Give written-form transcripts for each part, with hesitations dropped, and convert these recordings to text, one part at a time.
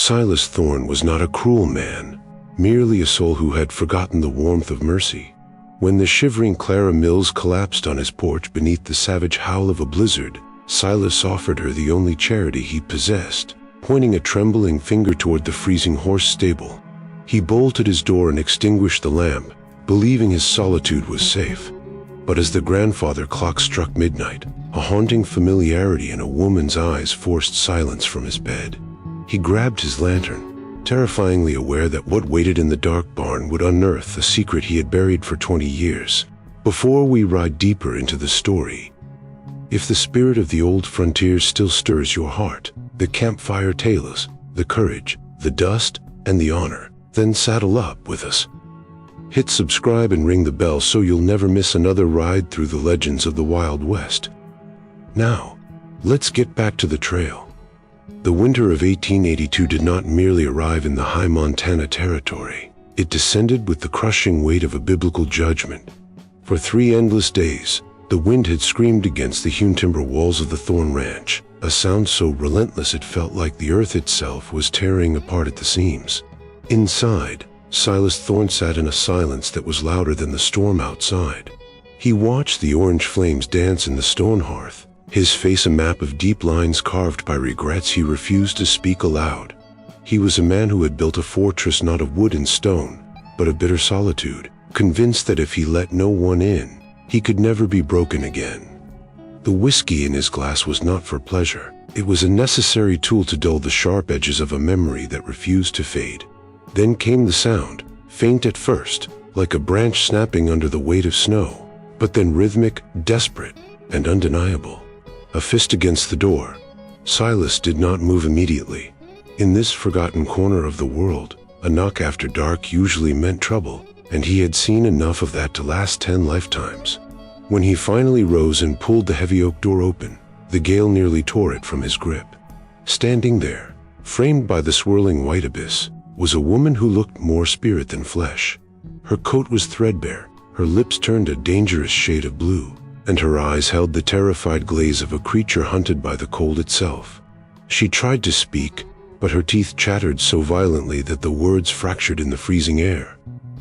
Silas Thorne was not a cruel man, merely a soul who had forgotten the warmth of mercy. When the shivering Clara Mills collapsed on his porch beneath the savage howl of a blizzard, Silas offered her the only charity he possessed, pointing a trembling finger toward the freezing horse stable. He bolted his door and extinguished the lamp, believing his solitude was safe. But as the grandfather clock struck midnight, a haunting familiarity in a woman's eyes forced silence from his bed. He grabbed his lantern, terrifyingly aware that what waited in the dark barn would unearth a secret he had buried for 20 years. Before we ride deeper into the story, if the spirit of the old frontier still stirs your heart, the campfire tales, the courage, the dust, and the honor, then saddle up with us. Hit subscribe and ring the bell so you'll never miss another ride through the legends of the Wild West. Now, let's get back to the trail. The winter of 1882 did not merely arrive in the high Montana territory. It descended with the crushing weight of a biblical judgment. For 3 endless days, the wind had screamed against the hewn timber walls of the Thorne Ranch, a sound so relentless it felt like the earth itself was tearing apart at the seams. Inside, Silas Thorne sat in a silence that was louder than the storm outside. He watched the orange flames dance in the stone hearth, his face a map of deep lines carved by regrets he refused to speak aloud. He was a man who had built a fortress not of wood and stone, but of bitter solitude, convinced that if he let no one in, he could never be broken again. The whiskey in his glass was not for pleasure. It was a necessary tool to dull the sharp edges of a memory that refused to fade. Then came the sound, faint at first, like a branch snapping under the weight of snow, but then rhythmic, desperate, and undeniable. A fist against the door. Silas did not move immediately. In this forgotten corner of the world, a knock after dark usually meant trouble, and he had seen enough of that to last 10 lifetimes. When he finally rose and pulled the heavy oak door open, the gale nearly tore it from his grip. Standing there, framed by the swirling white abyss, was a woman who looked more spirit than flesh. Her coat was threadbare, her lips turned a dangerous shade of blue, and her eyes held the terrified glaze of a creature hunted by the cold itself. She tried to speak, but her teeth chattered so violently that the words fractured in the freezing air.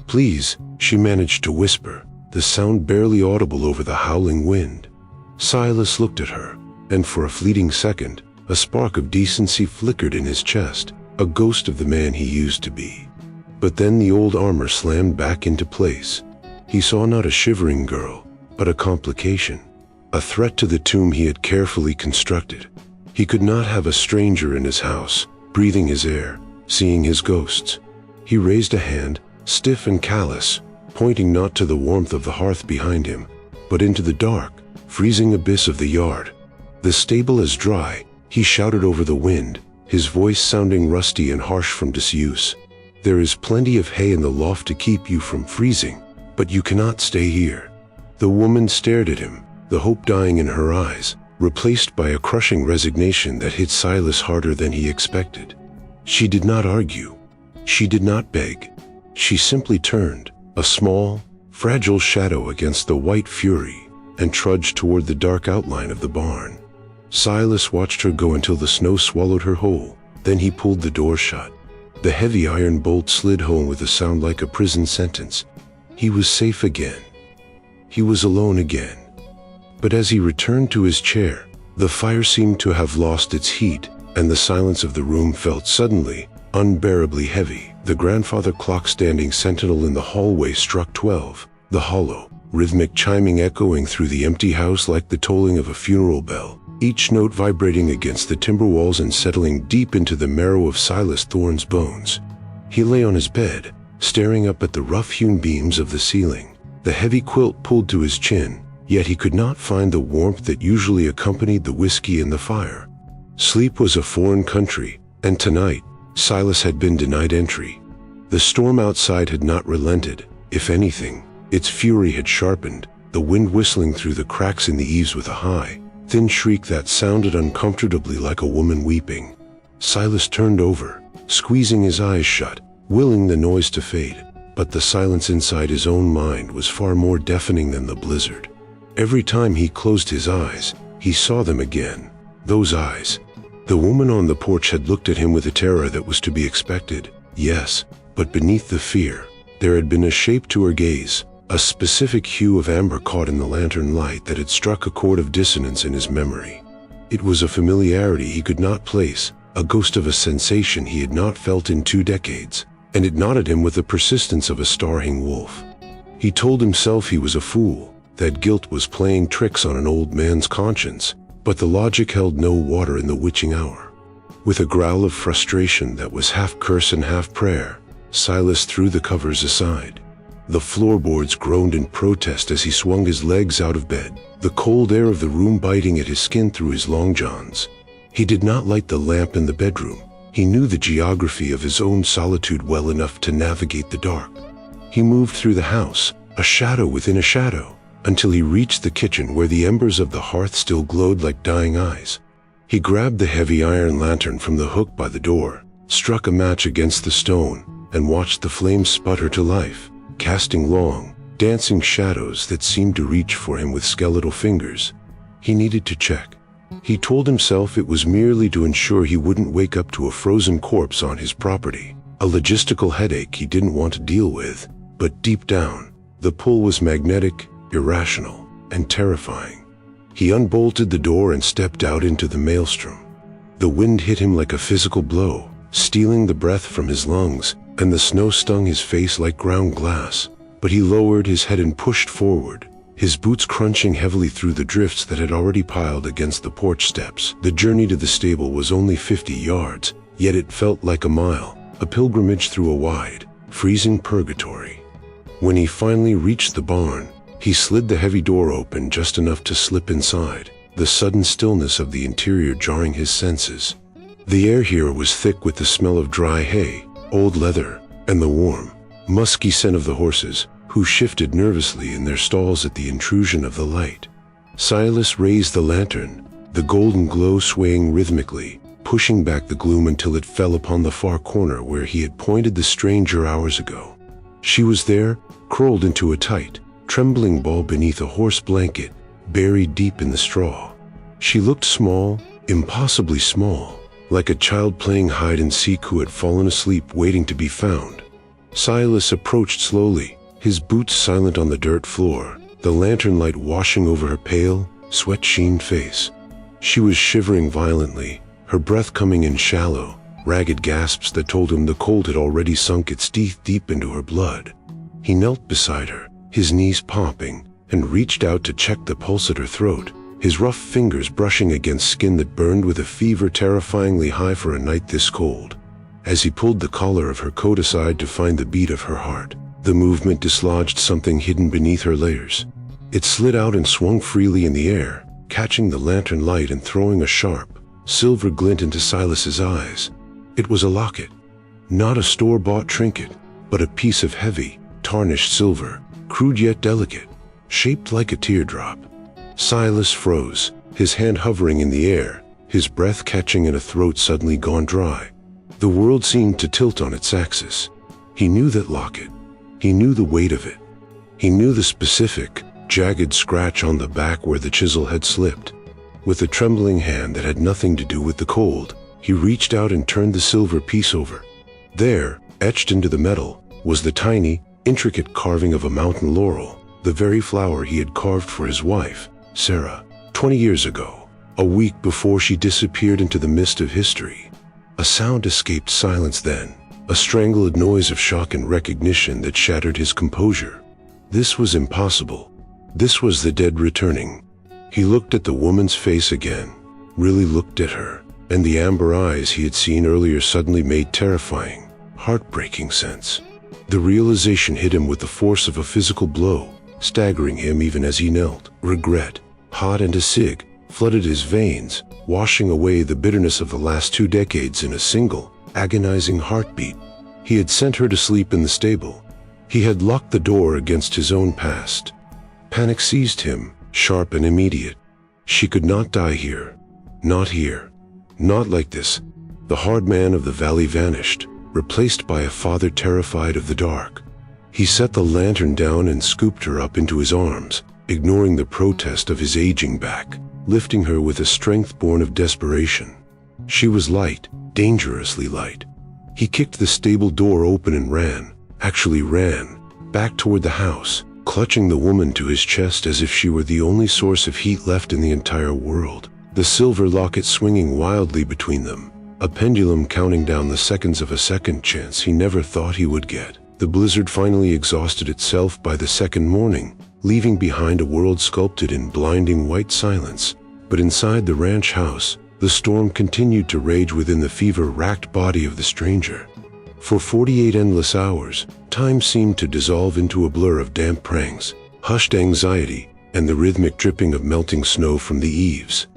"Please," she managed to whisper, the sound barely audible over the howling wind. Silas looked at her, and for a fleeting second, a spark of decency flickered in his chest, a ghost of the man he used to be. But then the old armor slammed back into place. He saw not a shivering girl, but a complication, a threat to the tomb he had carefully constructed. He could not have a stranger in his house, breathing his air, seeing his ghosts. He raised a hand, stiff and callous, pointing not to the warmth of the hearth behind him, but into the dark, freezing abyss of the yard. "The stable is dry," he shouted over the wind, his voice sounding rusty and harsh from disuse. "There is plenty of hay in the loft to keep you from freezing, but you cannot stay here." The woman stared at him, the hope dying in her eyes, replaced by a crushing resignation that hit Silas harder than he expected. She did not argue. She did not beg. She simply turned, a small, fragile shadow against the white fury, and trudged toward the dark outline of the barn. Silas watched her go until the snow swallowed her whole. Then he pulled the door shut. The heavy iron bolt slid home with a sound like a prison sentence. He was safe again. He was alone again. But as he returned to his chair, the fire seemed to have lost its heat, and the silence of the room felt suddenly, unbearably heavy. The grandfather clock standing sentinel in the hallway struck 12, the hollow, rhythmic chiming echoing through the empty house like the tolling of a funeral bell, each note vibrating against the timber walls and settling deep into the marrow of Silas Thorne's bones. He lay on his bed, staring up at the rough-hewn beams of the ceiling, the heavy quilt pulled to his chin, yet he could not find the warmth that usually accompanied the whiskey and the fire. Sleep was a foreign country, and tonight, Silas had been denied entry. The storm outside had not relented. If anything, its fury had sharpened, the wind whistling through the cracks in the eaves with a high, thin shriek that sounded uncomfortably like a woman weeping. Silas turned over, squeezing his eyes shut, willing the noise to fade, but the silence inside his own mind was far more deafening than the blizzard. Every time he closed his eyes, he saw them again. Those eyes, The woman on the porch had looked at him with a terror that was to be expected, yes, but beneath the fear, there had been a shape to her gaze, a specific hue of amber caught in the lantern light that had struck a chord of dissonance in his memory. It was a familiarity he could not place, a ghost of a sensation he had not felt in 2 decades, and it knotted him with the persistence of a starving wolf. He told himself he was a fool, that guilt was playing tricks on an old man's conscience, but the logic held no water in the witching hour. With a growl of frustration that was half curse and half prayer, Silas threw the covers aside. The floorboards groaned in protest as he swung his legs out of bed, the cold air of the room biting at his skin through his long johns. He did not light the lamp in the bedroom. He knew the geography of his own solitude well enough to navigate the dark. He moved through the house, a shadow within a shadow, until he reached the kitchen where the embers of the hearth still glowed like dying eyes. He grabbed the heavy iron lantern from the hook by the door, struck a match against the stone, and watched the flames sputter to life, casting long, dancing shadows that seemed to reach for him with skeletal fingers. He needed to check. He told himself it was merely to ensure he wouldn't wake up to a frozen corpse on his property, a logistical headache he didn't want to deal with, but deep down, the pull was magnetic, irrational, and terrifying. He unbolted the door and stepped out into the maelstrom. The wind hit him like a physical blow, stealing the breath from his lungs, and the snow stung his face like ground glass. But he lowered his head and pushed forward, his boots crunching heavily through the drifts that had already piled against the porch steps. The journey to the stable was only 50 yards, yet it felt like a mile, a pilgrimage through a wide, freezing purgatory. When he finally reached the barn, he slid the heavy door open just enough to slip inside, the sudden stillness of the interior jarring his senses. The air here was thick with the smell of dry hay, old leather, and the warm, musky scent of the horses, who shifted nervously in their stalls at the intrusion of the light. Silas raised the lantern, the golden glow swaying rhythmically, pushing back the gloom until it fell upon the far corner where he had pointed the stranger hours ago. She was there, curled into a tight, trembling ball beneath a horse blanket, buried deep in the straw. She looked small, impossibly small, like a child playing hide and seek who had fallen asleep waiting to be found. Silas approached slowly, his boots silent on the dirt floor, the lantern light washing over her pale, sweat-sheened face. She was shivering violently, her breath coming in shallow, ragged gasps that told him the cold had already sunk its teeth deep into her blood. He knelt beside her, his knees popping, and reached out to check the pulse at her throat, his rough fingers brushing against skin that burned with a fever terrifyingly high for a night this cold. As he pulled the collar of her coat aside to find the beat of her heart, the movement dislodged something hidden beneath her layers. It slid out and swung freely in the air, catching the lantern light and throwing a sharp, silver glint into Silas's eyes. It was a locket. Not a store-bought trinket, but a piece of heavy, tarnished silver, crude yet delicate, shaped like a teardrop. Silas froze, his hand hovering in the air, his breath catching in a throat suddenly gone dry. The world seemed to tilt on its axis. He knew that locket. He knew the weight of it. He knew the specific, jagged scratch on the back where the chisel had slipped. With a trembling hand that had nothing to do with the cold, he reached out and turned the silver piece over. There, etched into the metal, was the tiny, intricate carving of a mountain laurel, the very flower he had carved for his wife, Sarah, 20 years ago, a week before she disappeared into the mist of history. A sound escaped Silence then, a strangled noise of shock and recognition that shattered his composure. This was impossible. This was the dead returning. He looked at the woman's face again, really looked at her, and the amber eyes he had seen earlier suddenly made terrifying, heartbreaking sense. The realization hit him with the force of a physical blow, staggering him even as he knelt. Regret, hot and acid, flooded his veins, washing away the bitterness of the last 2 decades in a single, agonizing heartbeat. He had sent her to sleep in the stable. He had locked the door against his own past. Panic seized him, sharp and immediate. She could not die here. Not here. Not like this. The hard man of the valley vanished, replaced by a father terrified of the dark. He set the lantern down and scooped her up into his arms, ignoring the protest of his aging back, lifting her with a strength born of desperation. She was light, dangerously light. He kicked the stable door open and ran, back toward the house, clutching the woman to his chest as if she were the only source of heat left in the entire world. The silver locket swinging wildly between them, a pendulum counting down the seconds of a second chance he never thought he would get. The blizzard finally exhausted itself by the second morning, leaving behind a world sculpted in blinding white silence. But inside the ranch house, the storm continued to rage within the fever-racked body of the stranger. For 48 endless hours, time seemed to dissolve into a blur of damp prangs, hushed anxiety, and the rhythmic dripping of melting snow from the eaves.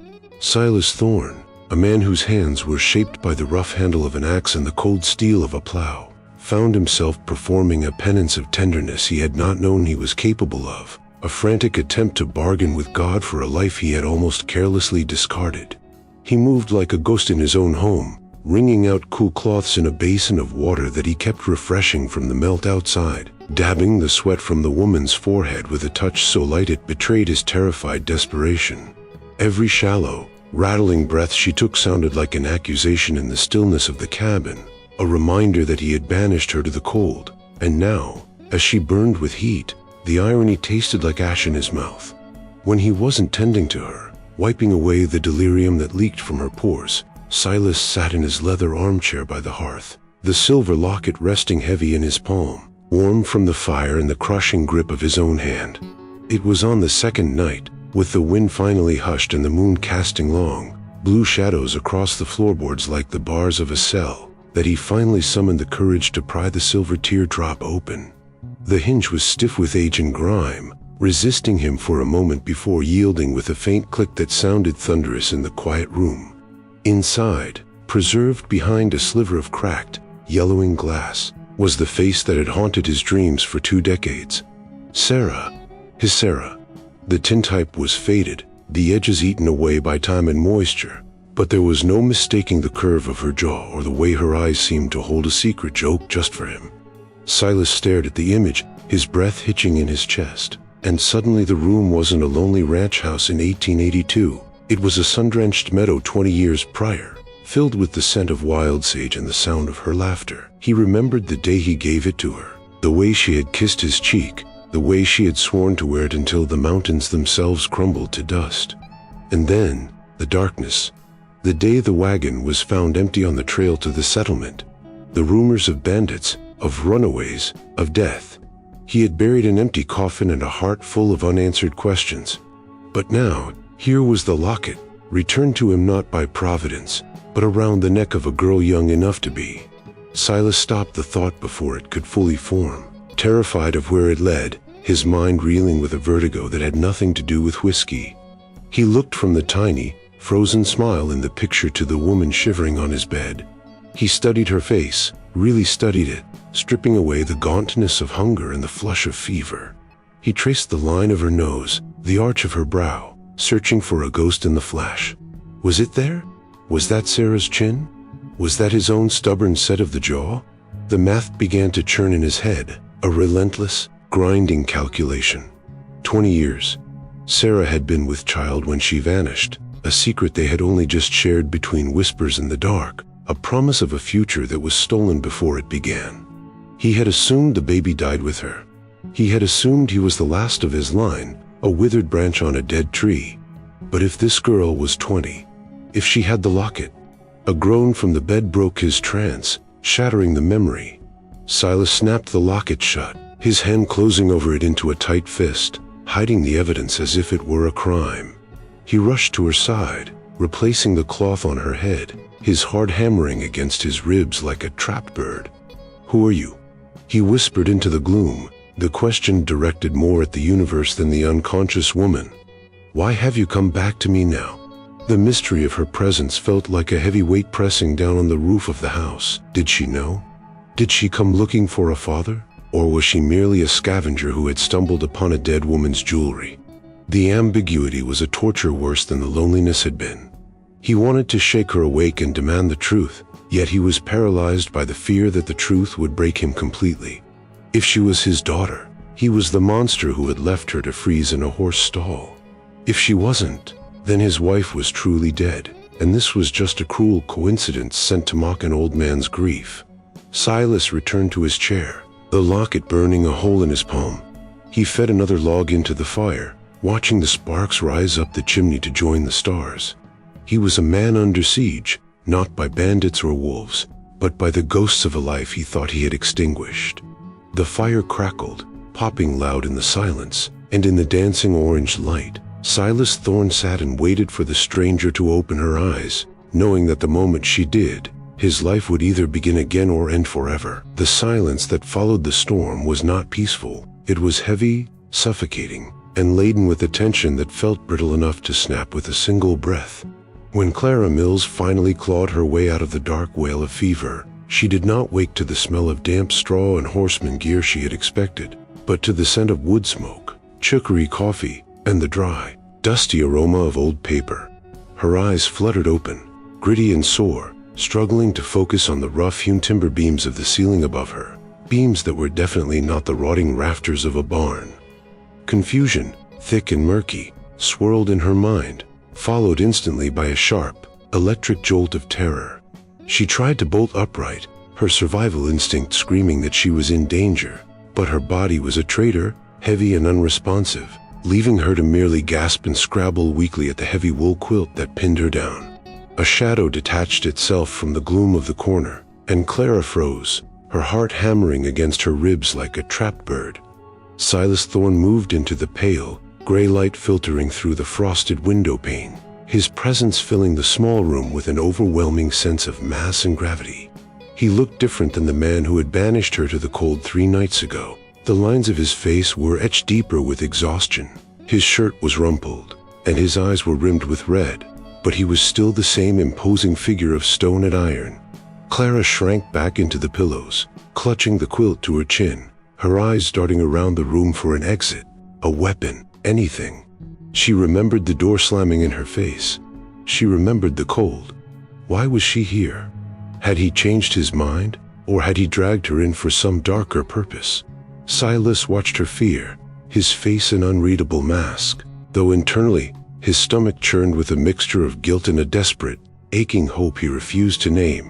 Silas Thorne, a man whose hands were shaped by the rough handle of an axe and the cold steel of a plow, found himself performing a penance of tenderness he had not known he was capable of, a frantic attempt to bargain with God for a life he had almost carelessly discarded. He moved like a ghost in his own home, wringing out cool cloths in a basin of water that he kept refreshing from the melt outside, dabbing the sweat from the woman's forehead with a touch so light it betrayed his terrified desperation. Every shallow, rattling breath she took sounded like an accusation in the stillness of the cabin, a reminder that he had banished her to the cold. And now, as she burned with heat, the irony tasted like ash in his mouth. When he wasn't tending to her, wiping away the delirium that leaked from her pores, Silas sat in his leather armchair by the hearth, the silver locket resting heavy in his palm, warm from the fire and the crushing grip of his own hand. It was on the second night, with the wind finally hushed and the moon casting long, blue shadows across the floorboards like the bars of a cell, that he finally summoned the courage to pry the silver teardrop open. The hinge was stiff with age and grime, resisting him for a moment before yielding with a faint click that sounded thunderous in the quiet room. Inside, preserved behind a sliver of cracked, yellowing glass, was the face that had haunted his dreams for 2 decades. Sarah, his Sarah. The tintype was faded, the edges eaten away by time and moisture, but there was no mistaking the curve of her jaw or the way her eyes seemed to hold a secret joke just for him. Silas stared at the image, his breath hitching in his chest, and suddenly the room wasn't a lonely ranch house in 1882. It was a sun-drenched meadow 20 years prior, filled with the scent of wild sage and the sound of her laughter. He remembered the day he gave it to her, the way she had kissed his cheek, the way she had sworn to wear it until the mountains themselves crumbled to dust. And then, the darkness. The day the wagon was found empty on the trail to the settlement. The rumors of bandits, of runaways, of death. He had buried an empty coffin and a heart full of unanswered questions. But now, here was the locket, returned to him not by providence, but around the neck of a girl young enough to be. Silas stopped the thought before it could fully form, terrified of where it led, his mind reeling with a vertigo that had nothing to do with whiskey. He looked from the tiny, frozen smile in the picture to the woman shivering on his bed. He studied her face, really studied it, stripping away the gauntness of hunger and the flush of fever. He traced the line of her nose, the arch of her brow, searching for a ghost in the flash. Was it there? Was that Sarah's chin? Was that his own stubborn set of the jaw? The math began to churn in his head, a relentless, grinding calculation. 20 years. Sarah had been with child when she vanished, a secret they had only just shared between whispers in the dark, a promise of a future that was stolen before it began. He had assumed the baby died with her. He had assumed he was the last of his line, a withered branch on a dead tree. But if this girl was 20, if she had the locket, a groan from the bed broke his trance, shattering the memory. Silas snapped the locket shut, his hand closing over it into a tight fist, hiding the evidence as if it were a crime. He rushed to her side, replacing the cloth on her head, his heart hammering against his ribs like a trapped bird. "Who are you?" he whispered into the gloom, the question directed more at the universe than the unconscious woman. "Why have you come back to me now?" The mystery of her presence felt like a heavy weight pressing down on the roof of the house. Did she know? Did she come looking for a father? Or was she merely a scavenger who had stumbled upon a dead woman's jewelry? The ambiguity was a torture worse than the loneliness had been. He wanted to shake her awake and demand the truth, yet he was paralyzed by the fear that the truth would break him completely. If she was his daughter, he was the monster who had left her to freeze in a horse stall. If she wasn't, then his wife was truly dead. and this was just a cruel coincidence sent to mock an old man's grief. Silas returned to his chair, the locket burning a hole in his palm. He fed another log into the fire, watching the sparks rise up the chimney to join the stars. He was a man under siege, not by bandits or wolves, but by the ghosts of a life he thought he had extinguished. The fire crackled, popping loud in the silence, and in the dancing orange light, Silas Thorne sat and waited for the stranger to open her eyes, knowing that the moment she did, his life would either begin again or end forever. The silence that followed the storm was not peaceful. It was heavy, suffocating, and laden with a tension that felt brittle enough to snap with a single breath. When Clara Mills finally clawed her way out of the dark wail of fever, she did not wake to the smell of damp straw and horseman gear she had expected, but to the scent of wood smoke, chicory coffee, and the dry, dusty aroma of old paper. Her eyes fluttered open, gritty and sore, struggling to focus on the rough-hewn timber beams of the ceiling above her, beams that were definitely not the rotting rafters of a barn. Confusion, thick and murky, swirled in her mind, followed instantly by a sharp, electric jolt of terror. She tried to bolt upright, her survival instinct screaming that she was in danger, but her body was a traitor, heavy and unresponsive, leaving her to merely gasp and scrabble weakly at the heavy wool quilt that pinned her down. A shadow detached itself from the gloom of the corner, and Clara froze, her heart hammering against her ribs like a trapped bird. Silas Thorne moved into the pale, gray light filtering through the frosted window pane, his presence filling the small room with an overwhelming sense of mass and gravity. He looked different than the man who had banished her to the cold 3 nights ago. The lines of his face were etched deeper with exhaustion. His shirt was rumpled, and his eyes were rimmed with red, but he was still the same imposing figure of stone and iron. Clara shrank back into the pillows, clutching the quilt to her chin, her eyes darting around the room for an exit, a weapon, anything. She remembered the door slamming in her face. She remembered the cold. Why was she here? Had he changed his mind, or had he dragged her in for some darker purpose? Silas watched her fear, his face an unreadable mask, though internally, his stomach churned with a mixture of guilt and a desperate, aching hope he refused to name.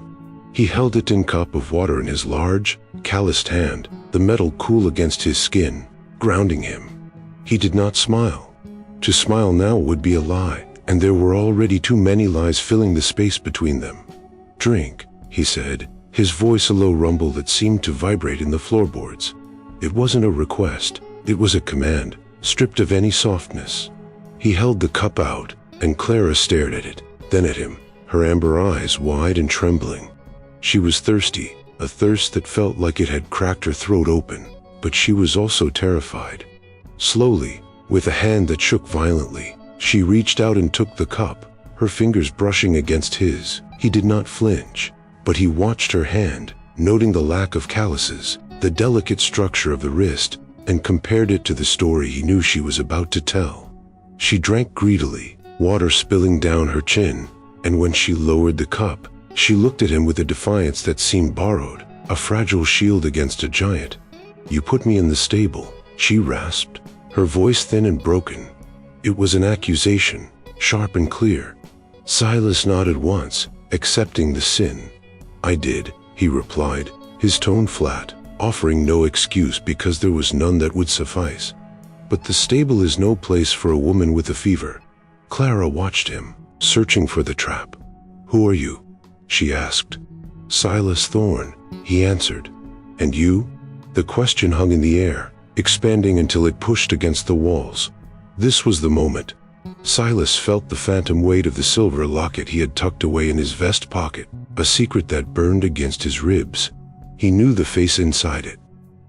He held a tin cup of water in his large, calloused hand, the metal cool against his skin, grounding him. He did not smile. To smile now would be a lie, and there were already too many lies filling the space between them. "Drink," he said, his voice a low rumble that seemed to vibrate in the floorboards. It wasn't a request, it was a command, stripped of any softness. He held the cup out, and Clara stared at it, then at him, her amber eyes wide and trembling. She was thirsty, a thirst that felt like it had cracked her throat open, but she was also terrified. Slowly, with a hand that shook violently, she reached out and took the cup, her fingers brushing against his. He did not flinch, but he watched her hand, noting the lack of calluses, the delicate structure of the wrist, and compared it to the story he knew she was about to tell. She drank greedily, water spilling down her chin, and when she lowered the cup, she looked at him with a defiance that seemed borrowed, a fragile shield against a giant. "You put me in the stable," she rasped, her voice thin and broken. It was an accusation, sharp and clear. Silas nodded once, accepting the sin. "I did," he replied, his tone flat, offering no excuse because there was none that would suffice. "But the stable is no place for a woman with a fever." Clara watched him, searching for the trap. "Who are you?" she asked. "Silas Thorne," he answered. "And you?" The question hung in the air, expanding until it pushed against the walls. This was the moment. Silas felt the phantom weight of the silver locket he had tucked away in his vest pocket, a secret that burned against his ribs. He knew the face inside it.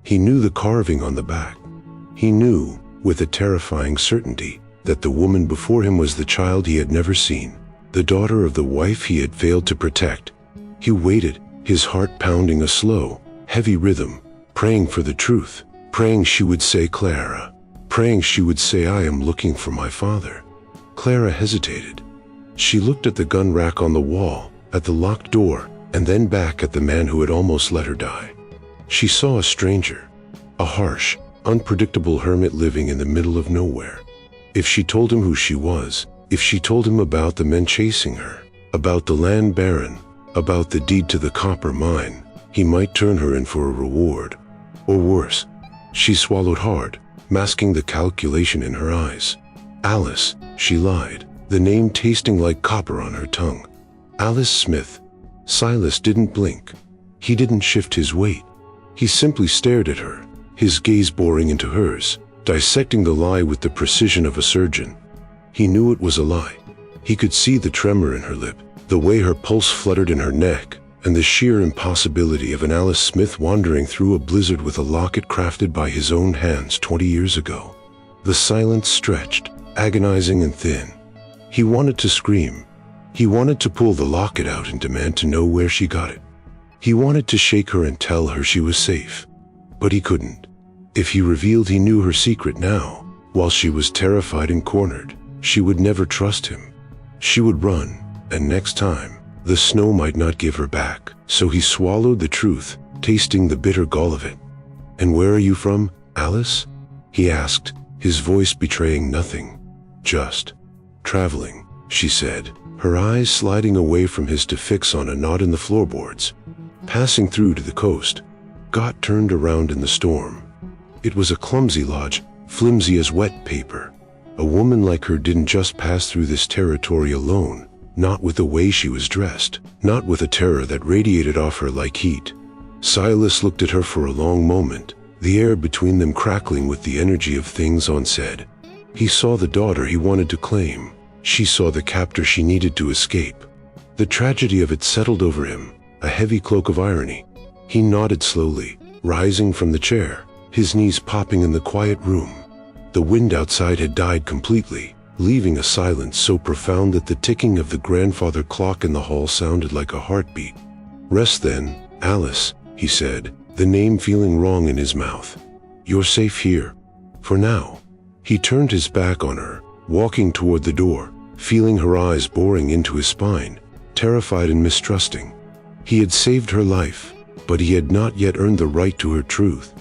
He knew the carving on the back. He knew, with a terrifying certainty, that the woman before him was the child he had never seen, the daughter of the wife he had failed to protect. He waited, his heart pounding a slow, heavy rhythm, praying for the truth, praying she would say Clara, praying she would say, "I am looking for my father." Clara hesitated. She looked at the gun rack on the wall, at the locked door, and then back at the man who had almost let her die. She saw a stranger, a harsh, unpredictable hermit living in the middle of nowhere. If she told him who she was, if she told him about the men chasing her, about the land baron, about the deed to the copper mine. He might turn her in for a reward. Or worse. She swallowed hard, masking the calculation in her eyes. Alice, she lied, the name tasting like copper on her tongue. Alice Smith. Silas didn't blink. He didn't shift his weight. He simply stared at her, his gaze boring into hers, dissecting the lie with the precision of a surgeon. He knew it was a lie. He could see the tremor in her lip, the way her pulse fluttered in her neck, and the sheer impossibility of an Alice Smith wandering through a blizzard with a locket crafted by his own hands 20 years ago. The silence stretched, agonizing and thin. He wanted to scream. He wanted to pull the locket out and demand to know where she got it. He wanted to shake her and tell her she was safe. But he couldn't. If he revealed he knew her secret now, while she was terrified and cornered, she would never trust him. She would run, and next time, the snow might not give her back. So he swallowed the truth, tasting the bitter gall of it. "And where are you from, Alice?" he asked, his voice betraying nothing. "Just traveling," she said, her eyes sliding away from his to fix on a knot in the floorboards. "Passing through to the coast." Got turned around in the storm. It was a clumsy lodge, flimsy as wet paper. A woman like her didn't just pass through this territory alone, not with the way she was dressed, not with a terror that radiated off her like heat. Silas looked at her for a long moment, the air between them crackling with the energy of things unsaid. He saw the daughter he wanted to claim. She saw the captor she needed to escape. The tragedy of it settled over him, a heavy cloak of irony. He nodded slowly, rising from the chair, his knees popping in the quiet room. The wind outside had died completely, leaving a silence so profound that the ticking of the grandfather clock in the hall sounded like a heartbeat. "Rest then, Alice," he said, the name feeling wrong in his mouth. "You're safe here. For now." He turned his back on her, walking toward the door, feeling her eyes boring into his spine, terrified and mistrusting. He had saved her life, but he had not yet earned the right to her truth.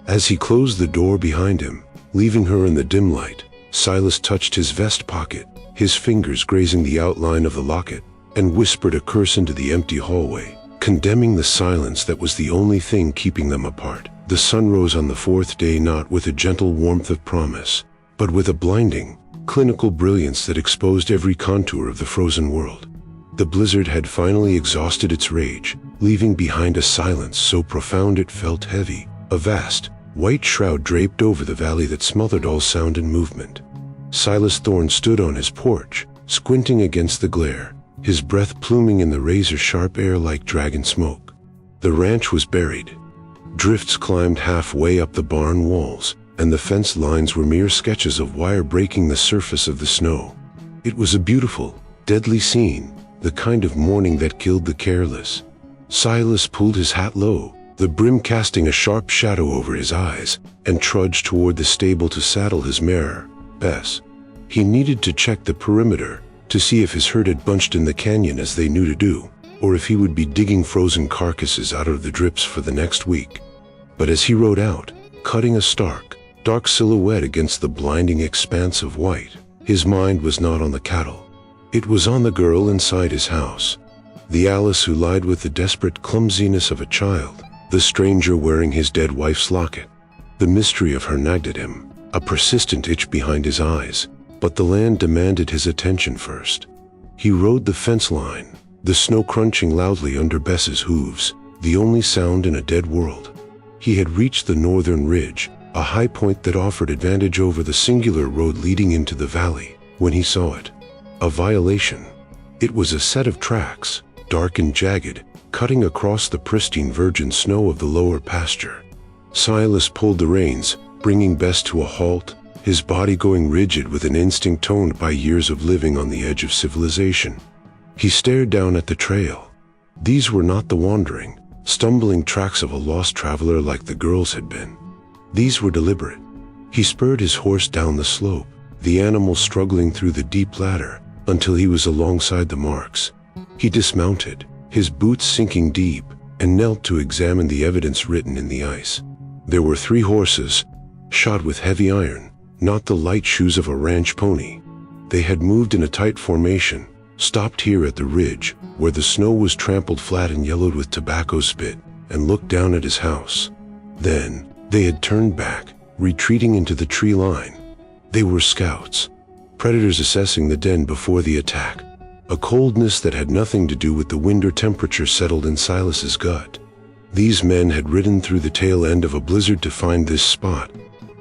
As he closed the door behind him, leaving her in the dim light, Silas touched his vest pocket, his fingers grazing the outline of the locket, and whispered a curse into the empty hallway, condemning the silence that was the only thing keeping them apart. The sun rose on the fourth day not with a gentle warmth of promise, but with a blinding, clinical brilliance that exposed every contour of the frozen world. The blizzard had finally exhausted its rage, leaving behind a silence so profound it felt heavy, a vast, white shroud draped over the valley that smothered all sound and movement. Silas Thorne stood on his porch, squinting against the glare, his breath pluming in the razor-sharp air like dragon smoke. The ranch was buried. Drifts climbed halfway up the barn walls, and the fence lines were mere sketches of wire breaking the surface of the snow. It was a beautiful, deadly scene, the kind of mourning that killed the careless. Silas pulled his hat low, the brim casting a sharp shadow over his eyes, and trudged toward the stable to saddle his mare, Bess. He needed to check the perimeter, to see if his herd had bunched in the canyon as they knew to do, or if he would be digging frozen carcasses out of the drips for the next week. But as he rode out, cutting a stark, dark silhouette against the blinding expanse of white, his mind was not on the cattle. It was on the girl inside his house. The Alice who lied with the desperate clumsiness of a child, the stranger wearing his dead wife's locket. The mystery of her nagged at him, a persistent itch behind his eyes, but the land demanded his attention first. He rode the fence line, the snow crunching loudly under Bess's hooves, the only sound in a dead world. He had reached the northern ridge, a high point that offered advantage over the singular road leading into the valley, when he saw it. A violation. It was a set of tracks, dark and jagged, cutting across the pristine virgin snow of the lower pasture. Silas pulled the reins, bringing Bess to a halt, his body going rigid with an instinct toned by years of living on the edge of civilization. He stared down at the trail. These were not the wandering, stumbling tracks of a lost traveler like the girls had been. These were deliberate. He spurred his horse down the slope, the animal struggling through the deep ladder, until he was alongside the marks. He dismounted, his boots sinking deep, and knelt to examine the evidence written in the ice. There were 3 horses, shod with heavy iron, not the light shoes of a ranch pony. They had moved in a tight formation, stopped here at the ridge, where the snow was trampled flat and yellowed with tobacco spit, and looked down at his house. Then, they had turned back, retreating into the tree line. They were scouts, predators assessing the den before the attack. A coldness that had nothing to do with the wind or temperature settled in Silas's gut. These men had ridden through the tail end of a blizzard to find this spot.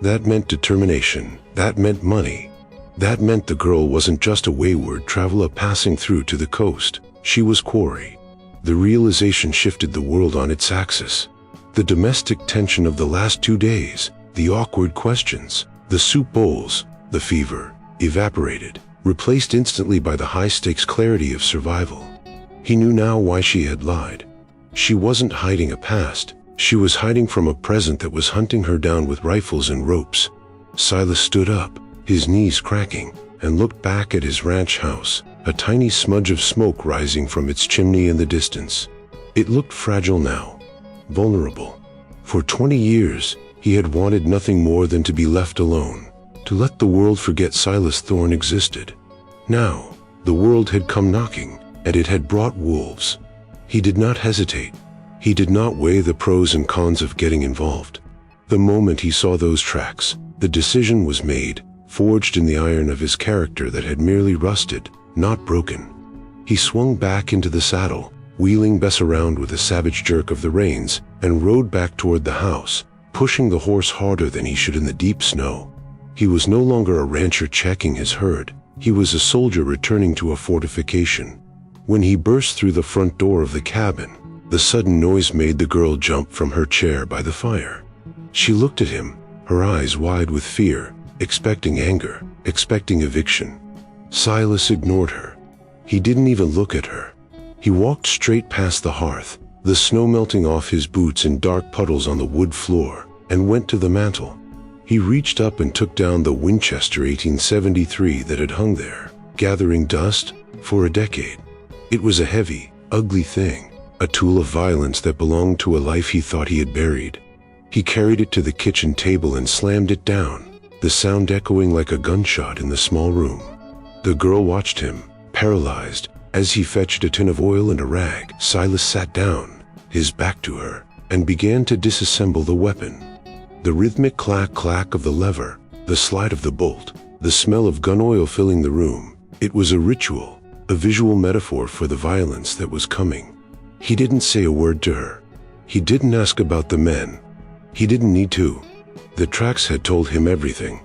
That meant determination. That meant money. That meant the girl wasn't just a wayward traveler passing through to the coast. She was quarry. The realization shifted the world on its axis. The domestic tension of the last 2 days, the awkward questions, the soup bowls, the fever, evaporated, replaced instantly by the high-stakes clarity of survival. He knew now why she had lied. She wasn't hiding a past. She was hiding from a present that was hunting her down with rifles and ropes. Silas stood up, his knees cracking, and looked back at his ranch house, a tiny smudge of smoke rising from its chimney in the distance. It looked fragile now, vulnerable. For 20 years, he had wanted nothing more than to be left alone, to let the world forget Silas Thorne existed. Now, the world had come knocking, and it had brought wolves. He did not hesitate. He did not weigh the pros and cons of getting involved. The moment he saw those tracks, the decision was made, forged in the iron of his character that had merely rusted, not broken. He swung back into the saddle, wheeling Bess around with a savage jerk of the reins, and rode back toward the house, pushing the horse harder than he should in the deep snow. He was no longer a rancher checking his herd. He was a soldier returning to a fortification. When he burst through the front door of the cabin, the sudden noise made the girl jump from her chair by the fire. She looked at him, her eyes wide with fear, expecting anger, expecting eviction. Silas ignored her. He didn't even look at her. He walked straight past the hearth, the snow melting off his boots in dark puddles on the wood floor, and went to the mantel. He reached up and took down the Winchester 1873 that had hung there, gathering dust for a decade. It was a heavy, ugly thing, a tool of violence that belonged to a life he thought he had buried. He carried it to the kitchen table and slammed it down, the sound echoing like a gunshot in the small room. The girl watched him, paralyzed, as he fetched a tin of oil and a rag. Silas sat down, his back to her, and began to disassemble the weapon. The rhythmic clack-clack of the lever, the slide of the bolt, the smell of gun oil filling the room. It was a ritual, a visual metaphor for the violence that was coming. He didn't say a word to her. He didn't ask about the men. He didn't need to. The tracks had told him everything.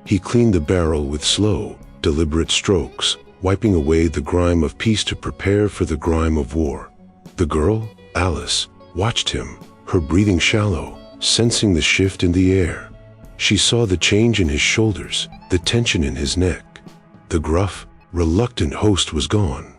He cleaned the barrel with slow, deliberate strokes, wiping away the grime of peace to prepare for the grime of war. The girl, Alice, watched him, her breathing shallow, sensing the shift in the air. She saw the change in his shoulders, the tension in his neck. The gruff, reluctant host was gone.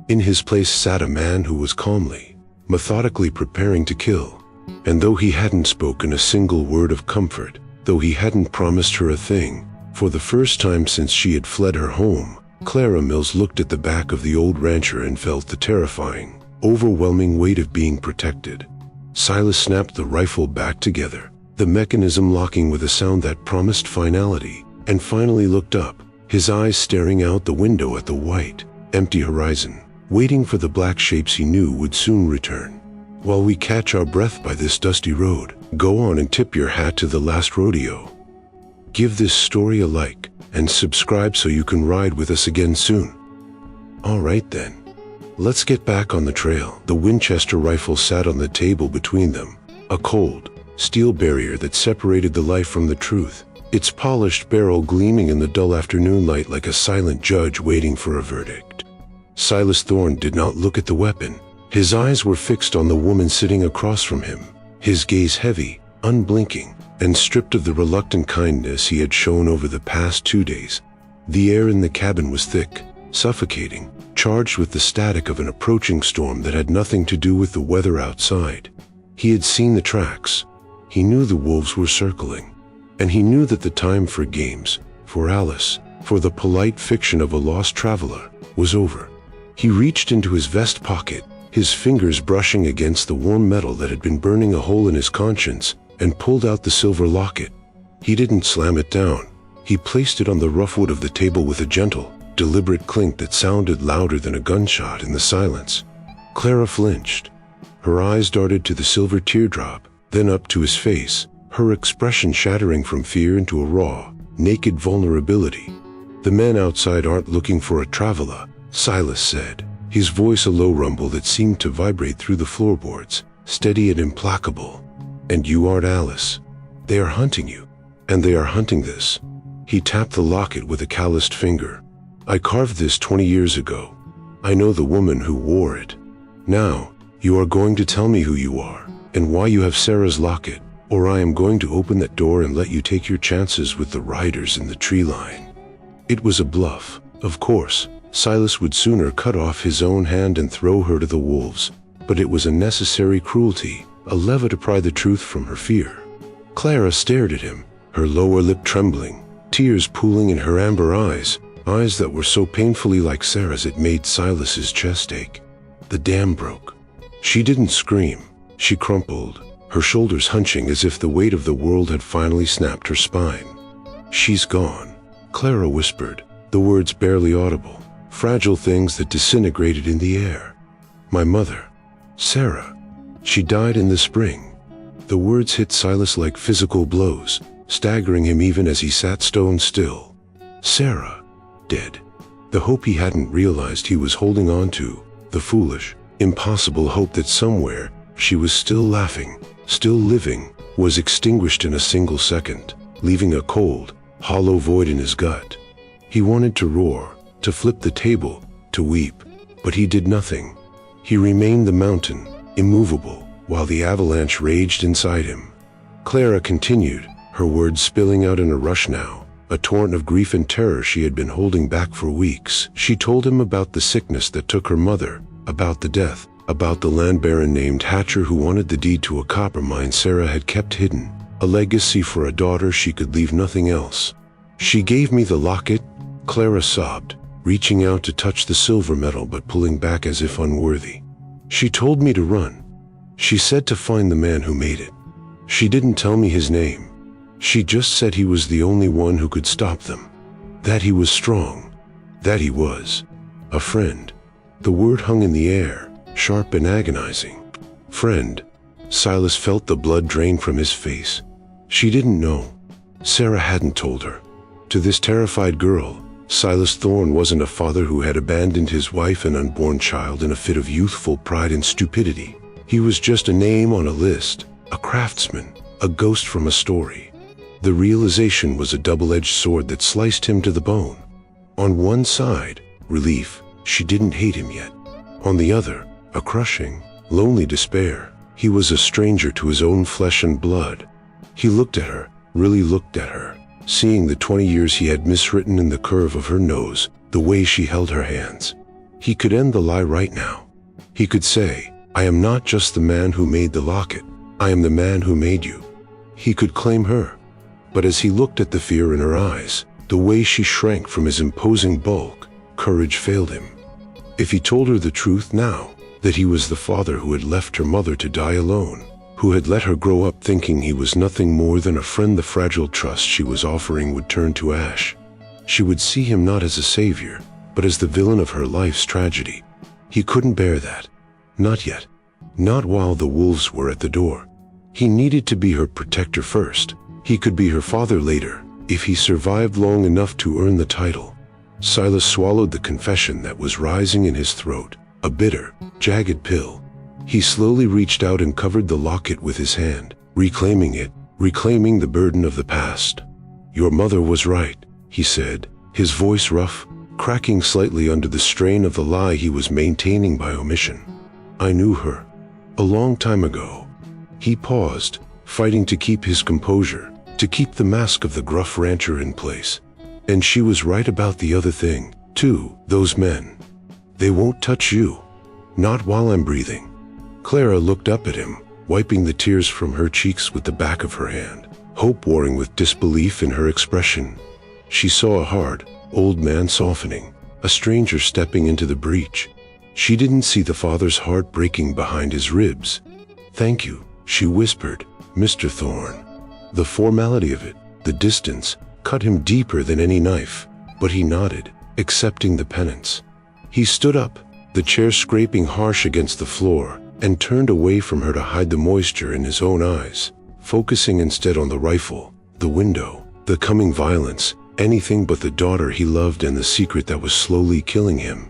In his place sat a man who was calmly, methodically preparing to kill. And though he hadn't spoken a single word of comfort, though he hadn't promised her a thing, for the first time since she had fled her home, Clara Mills looked at the back of the old rancher and felt the terrifying, overwhelming weight of being protected. Silas snapped the rifle back together, the mechanism locking with a sound that promised finality, and finally looked up, his eyes staring out the window at the white, empty horizon, waiting for the black shapes he knew would soon return. While we catch our breath by this dusty road, go on and tip your hat to the last rodeo. Give this story a like, and subscribe so you can ride with us again soon. All right then. Let's get back on the trail. The Winchester rifle sat on the table between them, a cold, steel barrier that separated the life from the truth, its polished barrel gleaming in the dull afternoon light like a silent judge waiting for a verdict. Silas Thorne did not look at the weapon. His eyes were fixed on the woman sitting across from him, his gaze heavy, unblinking, and stripped of the reluctant kindness he had shown over the past 2 days. The air in the cabin was thick, suffocating, charged with the static of an approaching storm that had nothing to do with the weather outside. He had seen the tracks. He knew the wolves were circling. And he knew that the time for games, for Alice, for the polite fiction of a lost traveler, was over. He reached into his vest pocket, his fingers brushing against the warm metal that had been burning a hole in his conscience, and pulled out the silver locket. He didn't slam it down. He placed it on the rough wood of the table with a gentle, deliberate clink that sounded louder than a gunshot in the silence. Clara flinched. Her eyes darted to the silver teardrop, then up to his face, her expression shattering from fear into a raw, naked vulnerability. "The men outside aren't looking for a traveler," Silas said, his voice a low rumble that seemed to vibrate through the floorboards, steady and implacable. "And you aren't Alice. They are hunting you. And they are hunting this." He tapped the locket with a calloused finger. "I carved this 20 years ago. I know the woman who wore it. Now, you are going to tell me who you are, and why you have Sarah's locket, or I am going to open that door and let you take your chances with the riders in the tree line." It was a bluff, of course. Silas would sooner cut off his own hand and throw her to the wolves, but it was a necessary cruelty, a lever to pry the truth from her fear. Clara stared at him, her lower lip trembling, tears pooling in her amber eyes, eyes that were so painfully like Sarah's it made Silas's chest ache. The dam broke. She didn't scream. She crumpled, her shoulders hunching as if the weight of the world had finally snapped her spine. "She's gone," Clara whispered, the words barely audible, fragile things that disintegrated in the air. "My mother, Sarah, she died in the spring." The words hit Silas like physical blows, staggering him even as he sat stone still. Sarah, dead. The hope he hadn't realized he was holding on to, the foolish, impossible hope that somewhere she was still laughing, still living, was extinguished in a single second, leaving a cold, hollow void in his gut. He wanted to roar, to flip the table, to weep, but he did nothing. He remained the mountain, immovable, while the avalanche raged inside him. Clara continued, her words spilling out in a rush now, a torrent of grief and terror she had been holding back for weeks. She told him about the sickness that took her mother, about the death, about the land baron named Hatcher who wanted the deed to a copper mine Sarah had kept hidden, a legacy for a daughter she could leave nothing else. "She gave me the locket," Clara sobbed, reaching out to touch the silver metal but pulling back as if unworthy. "She told me to run. She said to find the man who made it. She didn't tell me his name. She just said he was the only one who could stop them. That he was strong. That he was a friend." The word hung in the air, sharp and agonizing. Friend. Silas felt the blood drain from his face. She didn't know. Sarah hadn't told her. To this terrified girl, Silas Thorne wasn't a father who had abandoned his wife and unborn child in a fit of youthful pride and stupidity. He was just a name on a list, a craftsman, a ghost from a story. The realization was a double-edged sword that sliced him to the bone. On one side, relief, she didn't hate him yet. On the other, a crushing, lonely despair. He was a stranger to his own flesh and blood. He looked at her, really looked at her, seeing the 20 years he had miswritten in the curve of her nose, the way she held her hands. He could end the lie right now. He could say, "I am not just the man who made the locket. I am the man who made you." He could claim her. But as he looked at the fear in her eyes, the way she shrank from his imposing bulk, courage failed him. If he told her the truth now, that he was the father who had left her mother to die alone, who had let her grow up thinking he was nothing more than a friend, the fragile trust she was offering would turn to ash. She would see him not as a savior, but as the villain of her life's tragedy. He couldn't bear that. Not yet. Not while the wolves were at the door. He needed to be her protector first. He could be her father later, if he survived long enough to earn the title. Silas swallowed the confession that was rising in his throat, a bitter, jagged pill. He slowly reached out and covered the locket with his hand, reclaiming it, reclaiming the burden of the past. "Your mother was right," he said, his voice rough, cracking slightly under the strain of the lie he was maintaining by omission. "I knew her. A long time ago." He paused, fighting to keep his composure, to keep the mask of the gruff rancher in place. "And she was right about the other thing, too, those men. They won't touch you. Not while I'm breathing." Clara looked up at him, wiping the tears from her cheeks with the back of her hand, hope warring with disbelief in her expression. She saw a hard, old man softening, a stranger stepping into the breach. She didn't see the father's heart breaking behind his ribs. "Thank you," she whispered, "Mr. Thorne." The formality of it, the distance, cut him deeper than any knife, but he nodded, accepting the penance. He stood up, the chair scraping harsh against the floor, and turned away from her to hide the moisture in his own eyes, focusing instead on the rifle, the window, the coming violence, anything but the daughter he loved and the secret that was slowly killing him.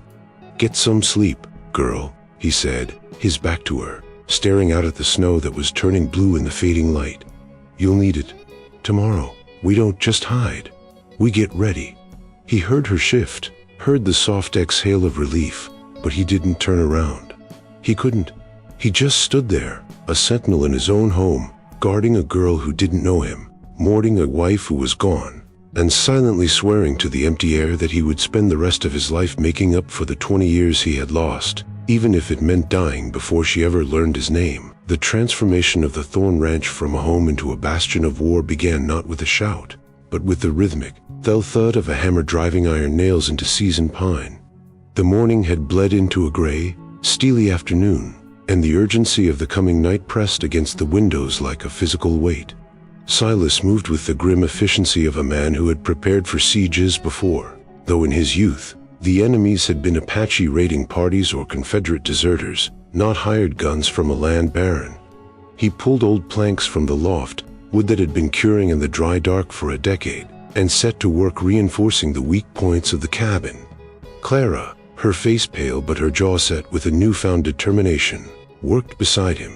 "Get some sleep, girl," he said, his back to her, staring out at the snow that was turning blue in the fading light. "You'll need it. Tomorrow, we don't just hide. We get ready." He heard her shift, heard the soft exhale of relief, but he didn't turn around. He couldn't. He just stood there, a sentinel in his own home, guarding a girl who didn't know him, mourning a wife who was gone, and silently swearing to the empty air that he would spend the rest of his life making up for the 20 years he had lost, even if it meant dying before she ever learned his name. The transformation of the Thorne Ranch from a home into a bastion of war began not with a shout, but with the rhythmic, dull thud of a hammer driving iron nails into seasoned pine. The morning had bled into a gray, steely afternoon, and the urgency of the coming night pressed against the windows like a physical weight. Silas moved with the grim efficiency of a man who had prepared for sieges before, though in his youth, the enemies had been Apache raiding parties or Confederate deserters, not hired guns from a land baron. He pulled old planks from the loft, wood that had been curing in the dry dark for a decade, and set to work reinforcing the weak points of the cabin. Clara, her face pale but her jaw set with a newfound determination, worked beside him.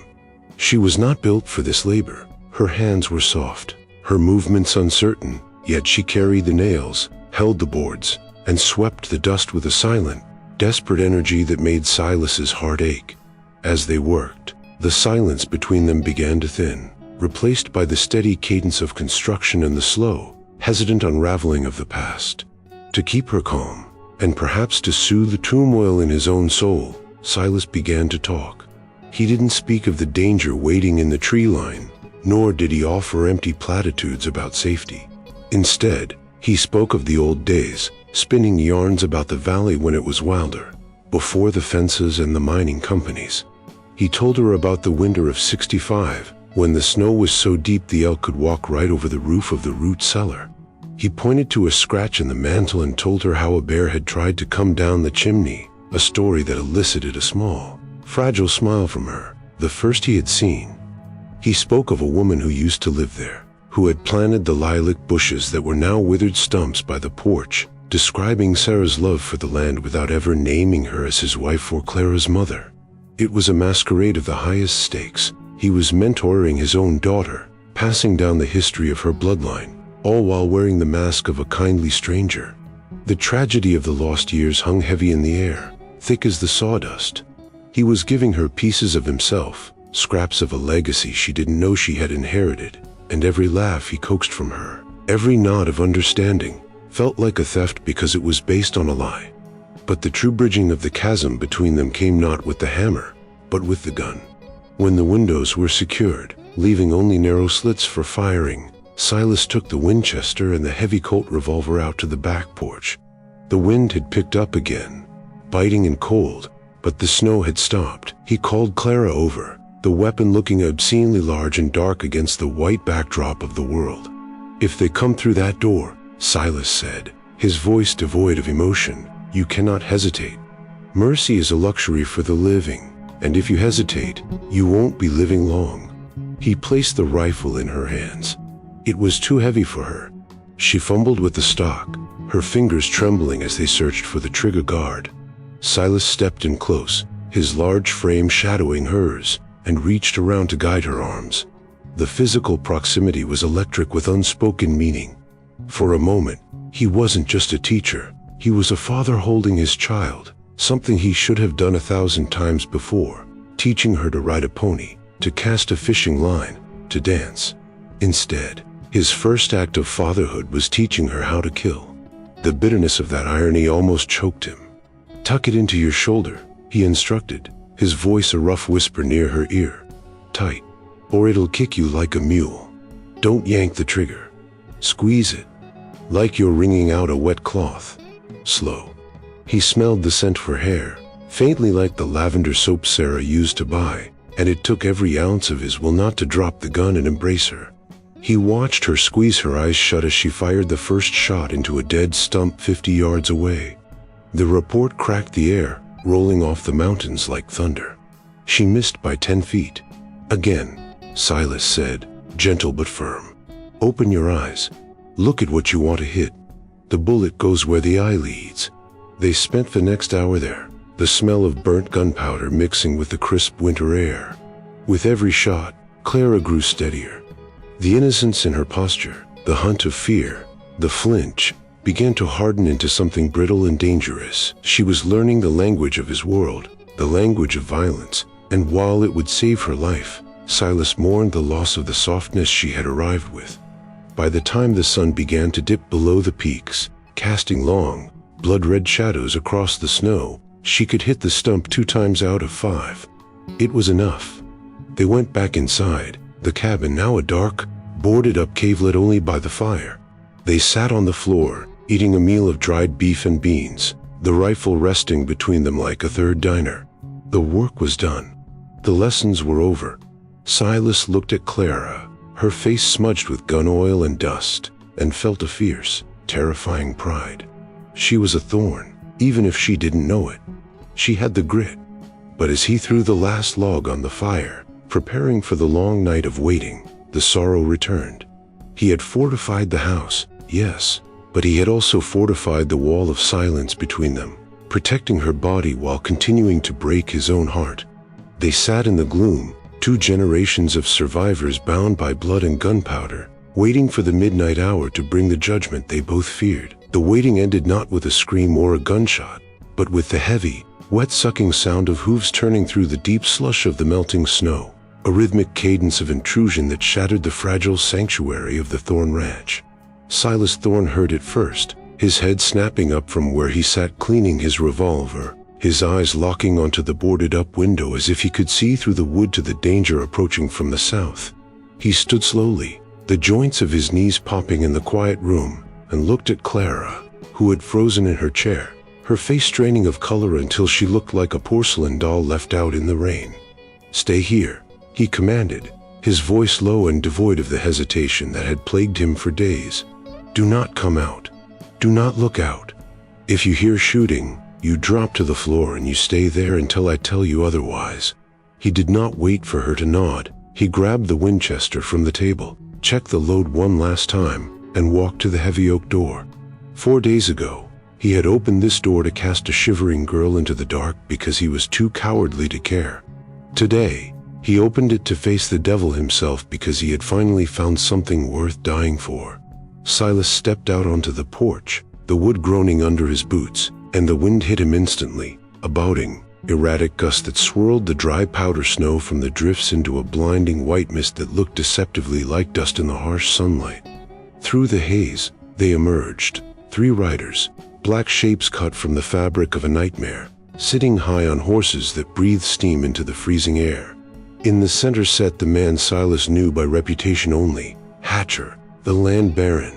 She was not built for this labor. Her hands were soft, her movements uncertain, yet she carried the nails, held the boards, and swept the dust with a silent, desperate energy that made Silas's heart ache. As they worked, the silence between them began to thin, replaced by the steady cadence of construction and the slow, hesitant unraveling of the past. To keep her calm, and perhaps to soothe the turmoil in his own soul, Silas began to talk. He didn't speak of the danger waiting in the tree line, nor did he offer empty platitudes about safety. Instead, he spoke of the old days, spinning yarns about the valley when it was wilder, before the fences and the mining companies. He told her about the winter of '65, when the snow was so deep the elk could walk right over the roof of the root cellar. He pointed to a scratch in the mantel and told her how a bear had tried to come down the chimney, a story that elicited a small, fragile smile from her, the first he had seen. He spoke of a woman who used to live there, who had planted the lilac bushes that were now withered stumps by the porch, describing Sarah's love for the land without ever naming her as his wife or Clara's mother. It was a masquerade of the highest stakes. He was mentoring his own daughter, passing down the history of her bloodline, all while wearing the mask of a kindly stranger. The tragedy of the lost years hung heavy in the air, thick as the sawdust. He was giving her pieces of himself, scraps of a legacy she didn't know she had inherited, and every laugh he coaxed from her, every nod of understanding, felt like a theft because it was based on a lie. But the true bridging of the chasm between them came not with the hammer, but with the gun. When the windows were secured, leaving only narrow slits for firing, Silas took the Winchester and the heavy Colt revolver out to the back porch. The wind had picked up again, biting and cold, but the snow had stopped. He called Clara over, the weapon looking obscenely large and dark against the white backdrop of the world. "If they come through that door," Silas said, his voice devoid of emotion, "you cannot hesitate. Mercy is a luxury for the living, and if you hesitate, you won't be living long." He placed the rifle in her hands. It was too heavy for her. She fumbled with the stock, her fingers trembling as they searched for the trigger guard. Silas stepped in close, his large frame shadowing hers, and reached around to guide her arms. The physical proximity was electric with unspoken meaning. For a moment, he wasn't just a teacher, he was a father holding his child, something he should have done 1,000 times before, teaching her to ride a pony, to cast a fishing line, to dance. Instead, his first act of fatherhood was teaching her how to kill. The bitterness of that irony almost choked him. "Tuck it into your shoulder," he instructed, his voice a rough whisper near her ear. "Tight, or it'll kick you like a mule. Don't yank the trigger. Squeeze it, like you're wringing out a wet cloth. Slow." He smelled the scent of her hair, faintly like the lavender soap Sarah used to buy, and it took every ounce of his will not to drop the gun and embrace her. He watched her squeeze her eyes shut as she fired the first shot into a dead stump 50 yards away, The report cracked the air, rolling off the mountains like thunder. She missed by 10 feet. Again, Silas said, gentle but firm. Open your eyes. Look at what you want to hit. The bullet goes where the eye leads. They spent the next hour there, the smell of burnt gunpowder mixing with the crisp winter air. With every shot, Clara grew steadier. The innocence in her posture, the hunt of fear, the flinch, began to harden into something brittle and dangerous. She was learning the language of his world, the language of violence, and while it would save her life, Silas mourned the loss of the softness she had arrived with. By the time the sun began to dip below the peaks, casting long, blood-red shadows across the snow, she could hit the stump 2 times out of 5. It was enough. They went back inside, the cabin now a dark, boarded-up cave lit only by the fire. They sat on the floor, eating a meal of dried beef and beans, the rifle resting between them like a third diner. The work was done. The lessons were over. Silas looked at Clara, her face smudged with gun oil and dust, and felt a fierce, terrifying pride. She was a thorn, even if she didn't know it. She had the grit. But as he threw the last log on the fire, preparing for the long night of waiting, the sorrow returned. He had fortified the house, yes, but he had also fortified the wall of silence between them, protecting her body while continuing to break his own heart. They sat in the gloom, 2 generations of survivors bound by blood and gunpowder, waiting for the midnight hour to bring the judgment they both feared. The waiting ended not with a scream or a gunshot, but with the heavy, wet-sucking sound of hooves turning through the deep slush of the melting snow, a rhythmic cadence of intrusion that shattered the fragile sanctuary of the Thorne Ranch. Silas Thorne heard it first, his head snapping up from where he sat cleaning his revolver, his eyes locking onto the boarded-up window as if he could see through the wood to the danger approaching from the south. He stood slowly, the joints of his knees popping in the quiet room, and looked at Clara, who had frozen in her chair, her face straining of color until she looked like a porcelain doll left out in the rain. "Stay here," he commanded, his voice low and devoid of the hesitation that had plagued him for days. "Do not come out. Do not look out. If you hear shooting, you drop to the floor and you stay there until I tell you otherwise." He did not wait for her to nod. He grabbed the Winchester from the table, checked the load one last time, and walked to the heavy oak door. 4 days ago, he had opened this door to cast a shivering girl into the dark because he was too cowardly to care. Today, he opened it to face the devil himself because he had finally found something worth dying for. Silas stepped out onto the porch, the wood groaning under his boots, and the wind hit him instantly, a bouting, erratic gust that swirled the dry powder snow from the drifts into a blinding white mist that looked deceptively like dust in the harsh sunlight. Through the haze, they emerged, 3 riders, black shapes cut from the fabric of a nightmare, sitting high on horses that breathed steam into the freezing air. In the center sat the man Silas knew by reputation only, Hatcher, the land baron.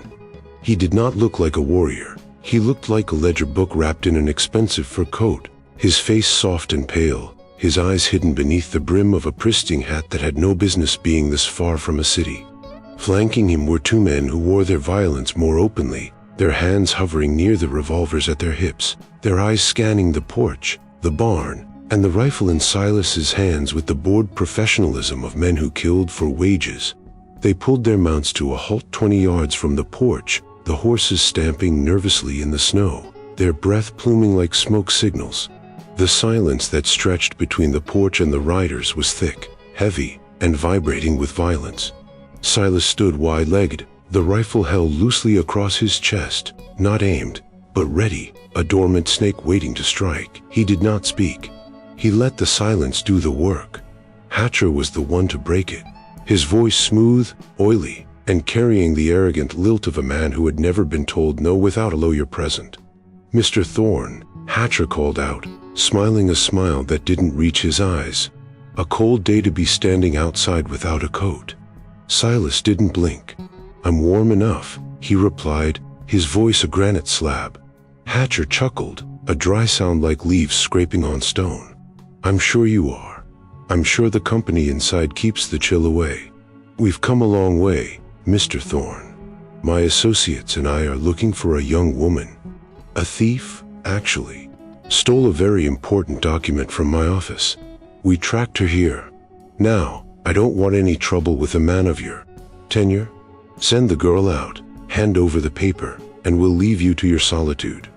He did not look like a warrior. He looked like a ledger book wrapped in an expensive fur coat, his face soft and pale, his eyes hidden beneath the brim of a pristine hat that had no business being this far from a city. Flanking him were 2 men who wore their violence more openly, their hands hovering near the revolvers at their hips, their eyes scanning the porch, the barn, and the rifle in Silas's hands with the bored professionalism of men who killed for wages. They pulled their mounts to a halt 20 yards from the porch, the horses stamping nervously in the snow, their breath pluming like smoke signals. The silence that stretched between the porch and the riders was thick, heavy, and vibrating with violence. Silas stood wide-legged, the rifle held loosely across his chest, not aimed, but ready, a dormant snake waiting to strike. He did not speak. He let the silence do the work. Hatcher was the one to break it, his voice smooth, oily, and carrying the arrogant lilt of a man who had never been told no without a lawyer present. "Mr. Thorne," Hatcher called out, smiling a smile that didn't reach his eyes. "A cold day to be standing outside without a coat." Silas didn't blink. "I'm warm enough," he replied, his voice a granite slab. Hatcher chuckled, a dry sound like leaves scraping on stone. "I'm sure you are. I'm sure the company inside keeps the chill away. We've come a long way, Mr. Thorne. My associates and I are looking for a young woman. A thief, actually. Stole a very important document from my office. We tracked her here. Now, I don't want any trouble with a man of your tenure. Send the girl out, hand over the paper, and we'll leave you to your solitude."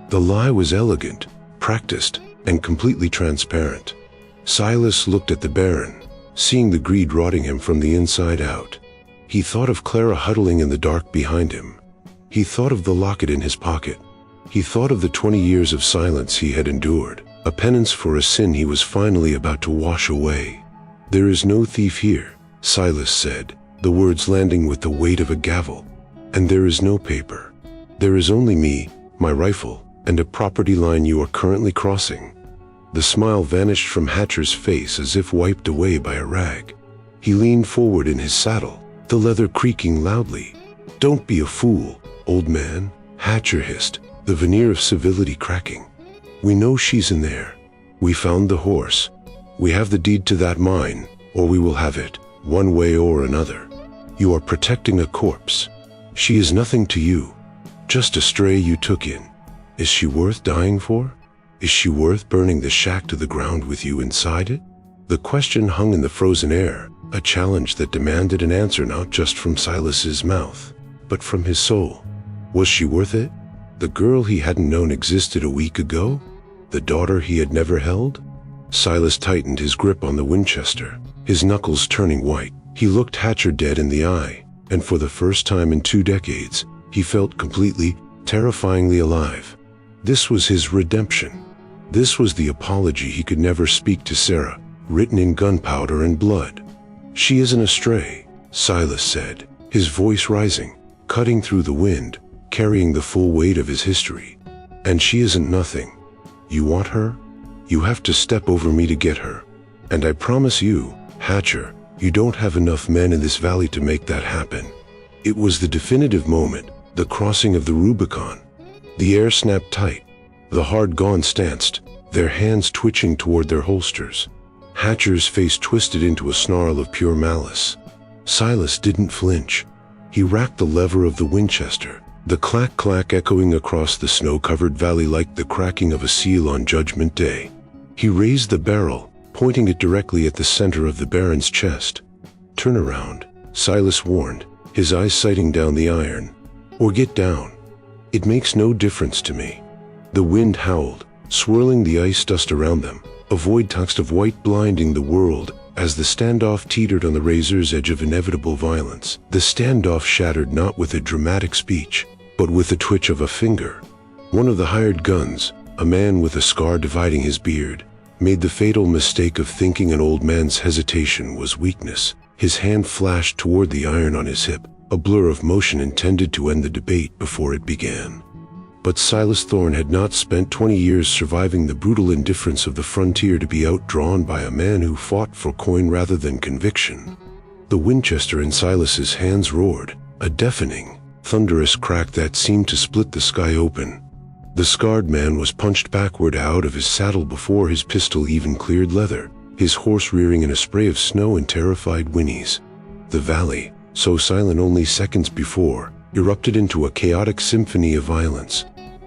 The lie was elegant, practiced, and completely transparent. Silas looked at the Baron, seeing the greed rotting him from the inside out. He thought of Clara huddling in the dark behind him. He thought of the locket in his pocket. He thought of the 20 years of silence he had endured, a penance for a sin he was finally about to wash away. "There is no thief here," Silas said, the words landing with the weight of a gavel. "And there is no paper. There is only me, my rifle, and a property line you are currently crossing." The smile vanished from Hatcher's face as if wiped away by a rag. He leaned forward in his saddle, the leather creaking loudly. "Don't be a fool, old man," Hatcher hissed, the veneer of civility cracking. "We know she's in there. We found the horse. We have the deed to that mine, or we will have it, one way or another. You are protecting a corpse. She is nothing to you, just a stray you took in. Is she worth dying for? Is she worth burning the shack to the ground with you inside it?" The question hung in the frozen air, a challenge that demanded an answer not just from Silas's mouth, but from his soul. Was she worth it? The girl he hadn't known existed a week ago? The daughter he had never held? Silas tightened his grip on the Winchester, his knuckles turning white. He looked Hatcher dead in the eye, and for the first time in 2 decades, he felt completely, terrifyingly alive. This was his redemption. This was the apology he could never speak to Sarah, written in gunpowder and blood. "She isn't a stray," Silas said, his voice rising, cutting through the wind, carrying the full weight of his history. "And she isn't nothing. You want her? You have to step over me to get her. And I promise you, Hatcher, you don't have enough men in this valley to make that happen." It was the definitive moment, the crossing of the Rubicon. The air snapped tight. The hard gone stanced, their hands twitching toward their holsters. Hatcher's face twisted into a snarl of pure malice. Silas didn't flinch. He racked the lever of the Winchester, the clack-clack echoing across the snow-covered valley like the cracking of a seal on Judgment Day. He raised the barrel, pointing it directly at the center of the Baron's chest. "Turn around," Silas warned, his eyes sighting down the iron. "Or get down. It makes no difference to me." The wind howled, swirling the ice dust around them, a void text of white blinding the world as the standoff teetered on the razor's edge of inevitable violence. The standoff shattered not with a dramatic speech, but with the twitch of a finger. One of the hired guns, a man with a scar dividing his beard, made the fatal mistake of thinking an old man's hesitation was weakness. His hand flashed toward the iron on his hip, a blur of motion intended to end the debate before it began. But Silas Thorne had not spent 20 years surviving the brutal indifference of the frontier to be outdrawn by a man who fought for coin rather than conviction. The Winchester in Silas's hands roared, a deafening, thunderous crack that seemed to split the sky open. The scarred man was punched backward out of his saddle before his pistol even cleared leather, his horse rearing in a spray of snow and terrified whinnies. The valley, so silent only seconds before, erupted into a chaotic symphony of violence.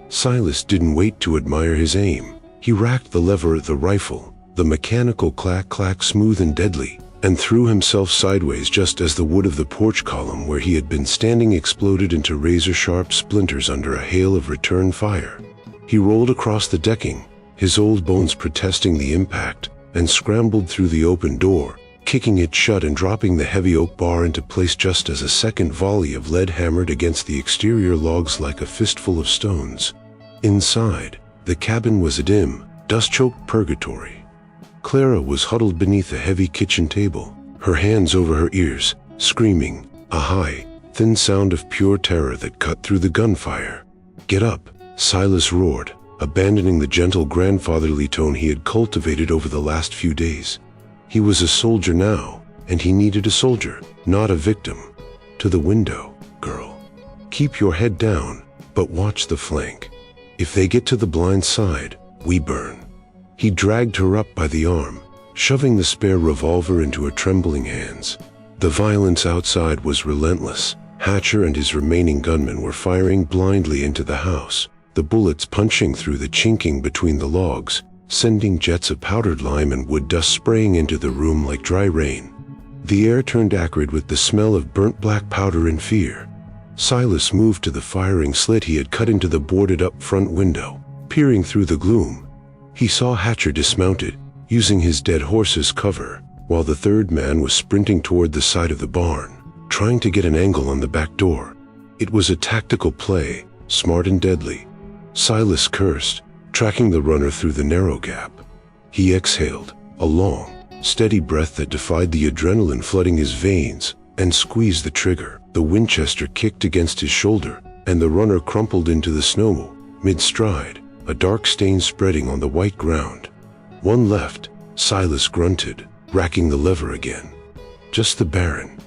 Silas didn't wait to admire his aim. He racked the lever of the rifle, the mechanical clack-clack smooth and deadly, and threw himself sideways just as the wood of the porch column where he had been standing exploded into razor-sharp splinters under a hail of return fire. He rolled across the decking, his old bones protesting the impact, and scrambled through the open door, kicking it shut and dropping the heavy oak bar into place just as a second volley of lead hammered against the exterior logs like a fistful of stones. Inside, the cabin was a dim, dust-choked purgatory. Clara was huddled beneath a heavy kitchen table, her hands over her ears, screaming, a high, thin sound of pure terror that cut through the gunfire. "Get up," Silas roared, abandoning the gentle grandfatherly tone he had cultivated over the last few days. He was a soldier now, and he needed a soldier, not a victim. "To the window, girl. Keep your head down, but watch the flank. If they get to the blind side, we burn." He dragged her up by the arm, shoving the spare revolver into her trembling hands. The violence outside was relentless. Hatcher and his remaining gunmen were firing blindly into the house, the bullets punching through the chinking between the logs, sending jets of powdered lime and wood dust spraying into the room like dry rain. The air turned acrid with the smell of burnt black powder and fear. Silas moved to the firing slit he had cut into the boarded-up front window. Peering through the gloom, he saw Hatcher dismounted, using his dead horse as cover, while the third man was sprinting toward the side of the barn, trying to get an angle on the back door. It was a tactical play, smart and deadly. Silas cursed, tracking the runner through the narrow gap. He exhaled, a long, steady breath that defied the adrenaline flooding his veins, and squeezed the trigger. The Winchester kicked against his shoulder, and the runner crumpled into the snow, mid-stride, a dark stain spreading on the white ground. One left, Silas grunted, racking the lever again. Just the Baron.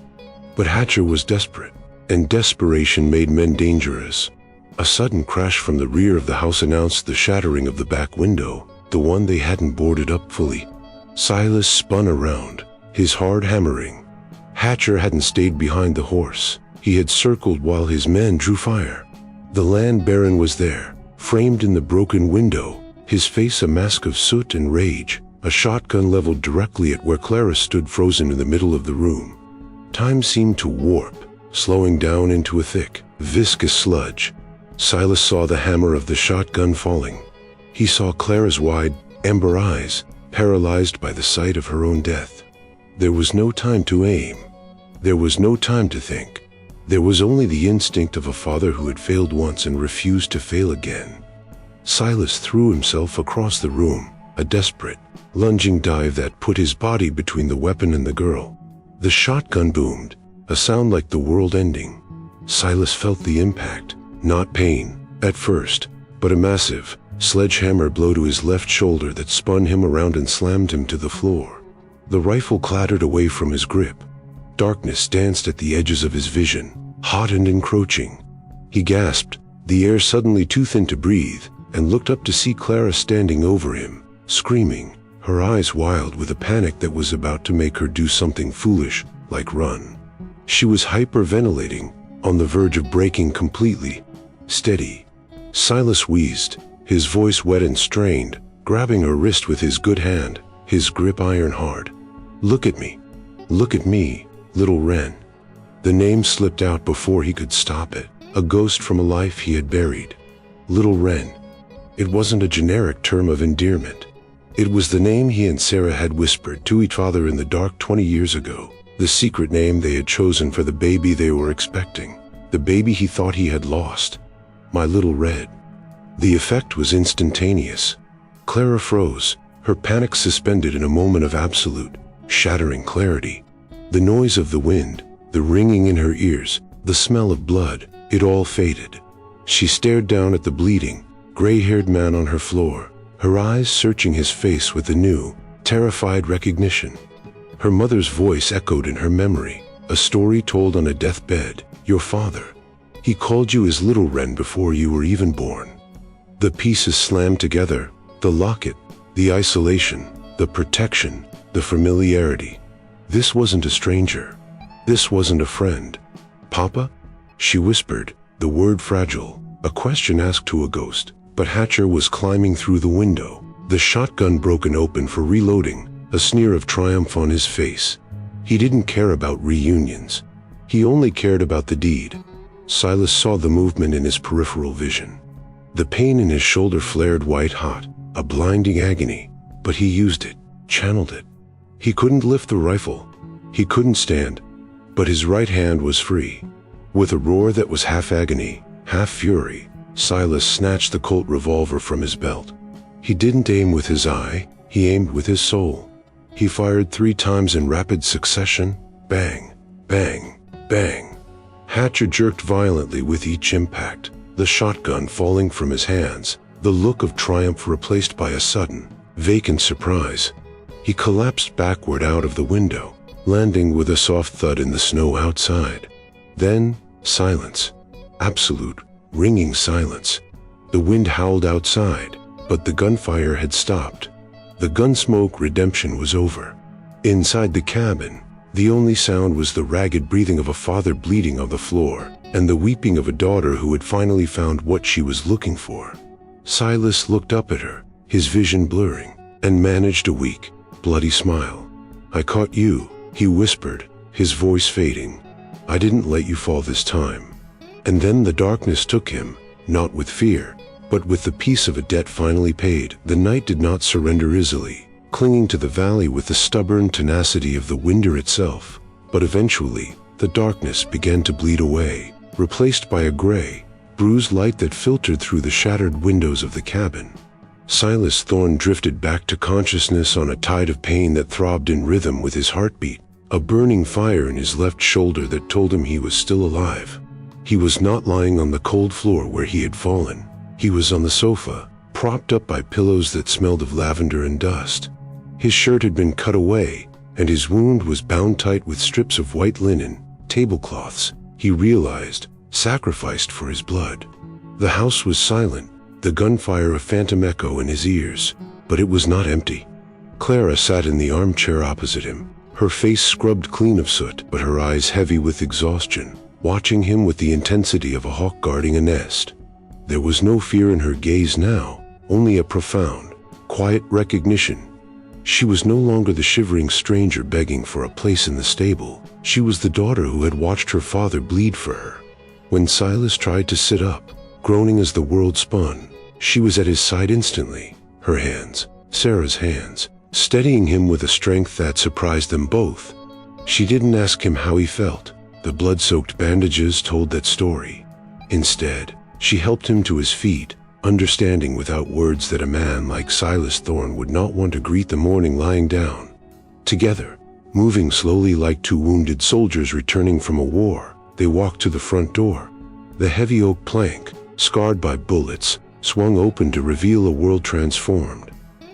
But Hatcher was desperate, and desperation made men dangerous. A sudden crash from the rear of the house announced the shattering of the back window, the one they hadn't boarded up fully. Silas spun around, his heart hammering. Hatcher hadn't stayed behind the horse. He had circled while his men drew fire. The land baron was there, framed in the broken window, his face a mask of soot and rage, a shotgun leveled directly at where Clara stood frozen in the middle of the room. Time seemed to warp, slowing down into a thick, viscous sludge. Silas saw the hammer of the shotgun falling. He saw Clara's wide, amber eyes, paralyzed by the sight of her own death. There was no time to aim. There was no time to think. There was only the instinct of a father who had failed once and refused to fail again. Silas threw himself across the room, a desperate, lunging dive that put his body between the weapon and the girl. The shotgun boomed, a sound like the world ending. Silas felt the impact, not pain, at first, but a massive, sledgehammer blow to his left shoulder that spun him around and slammed him to the floor. The rifle clattered away from his grip. Darkness danced at the edges of his vision, hot and encroaching. He gasped, the air suddenly too thin to breathe, and looked up to see Clara standing over him, screaming, her eyes wild with a panic that was about to make her do something foolish, like run. She was hyperventilating, on the verge of breaking completely. Steady. Silas wheezed, his voice wet and strained, grabbing her wrist with his good hand, his grip iron hard. Look at me. Look at me, little Wren. The name slipped out before he could stop it, a ghost from a life he had buried. Little Wren. It wasn't a generic term of endearment. It was the name he and Sarah had whispered to each other in the dark 20 years ago, the secret name they had chosen for the baby they were expecting, the baby he thought he had lost. My little Red. The effect was instantaneous. Clara froze, her panic suspended in a moment of absolute, shattering clarity. The noise of the wind, the ringing in her ears, the smell of blood, it all faded. She stared down at the bleeding, gray-haired man on her floor, her eyes searching his face with a new, terrified recognition. Her mother's voice echoed in her memory, a story told on a deathbed. Your father. He called you his little Wren before you were even born. The pieces slammed together, the locket, the isolation, the protection, the familiarity. This wasn't a stranger. This wasn't a friend. Papa? She whispered, the word fragile, a question asked to a ghost. But Hatcher was climbing through the window, the shotgun broken open for reloading, a sneer of triumph on his face. He didn't care about reunions. He only cared about the deed. Silas saw the movement in his peripheral vision. The pain in his shoulder flared white-hot, a blinding agony, but he used it, channeled it. He couldn't lift the rifle. He couldn't stand, but his right hand was free. With a roar that was half agony, half fury, Silas snatched the Colt revolver from his belt. He didn't aim with his eye, he aimed with his soul. He fired 3 times in rapid succession, bang, bang, bang. Hatcher jerked violently with each impact, the shotgun falling from his hands, the look of triumph replaced by a sudden, vacant surprise. He collapsed backward out of the window, landing with a soft thud in the snow outside. Then, silence. Absolute, ringing silence. The wind howled outside, but the gunfire had stopped. The Gunsmoke Redemption was over. Inside the cabin, The only sound was the ragged breathing of a father bleeding on the floor, and the weeping of a daughter who had finally found what she was looking for. Silas looked up at her, his vision blurring, and managed a weak, bloody smile. "I caught you," he whispered, his voice fading. "I didn't let you fall this time." And then the darkness took him, not with fear, but with the peace of a debt finally paid. The night did not surrender easily, clinging to the valley with the stubborn tenacity of the winter itself. But eventually, the darkness began to bleed away, replaced by a gray, bruised light that filtered through the shattered windows of the cabin. Silas Thorne drifted back to consciousness on a tide of pain that throbbed in rhythm with his heartbeat, a burning fire in his left shoulder that told him he was still alive. He was not lying on the cold floor where he had fallen. He was on the sofa, propped up by pillows that smelled of lavender and dust. His shirt had been cut away, and his wound was bound tight with strips of white linen, tablecloths, he realized, sacrificed for his blood. The house was silent, the gunfire a phantom echo in his ears, but it was not empty. Clara sat in the armchair opposite him, her face scrubbed clean of soot, but her eyes heavy with exhaustion, watching him with the intensity of a hawk guarding a nest. There was no fear in her gaze now, only a profound, quiet recognition. She was no longer the shivering stranger begging for a place in the stable. She was the daughter who had watched her father bleed for her. When Silas tried to sit up, groaning as the world spun, she was at his side instantly, her hands, Sarah's hands, steadying him with a strength that surprised them both. She didn't ask him how he felt. The blood-soaked bandages told that story. Instead, she helped him to his feet, understanding without words that a man like Silas Thorne would not want to greet the morning lying down. Together, moving slowly like two wounded soldiers returning from a war, they walked to the front door. The heavy oak plank, scarred by bullets, swung open to reveal a world transformed.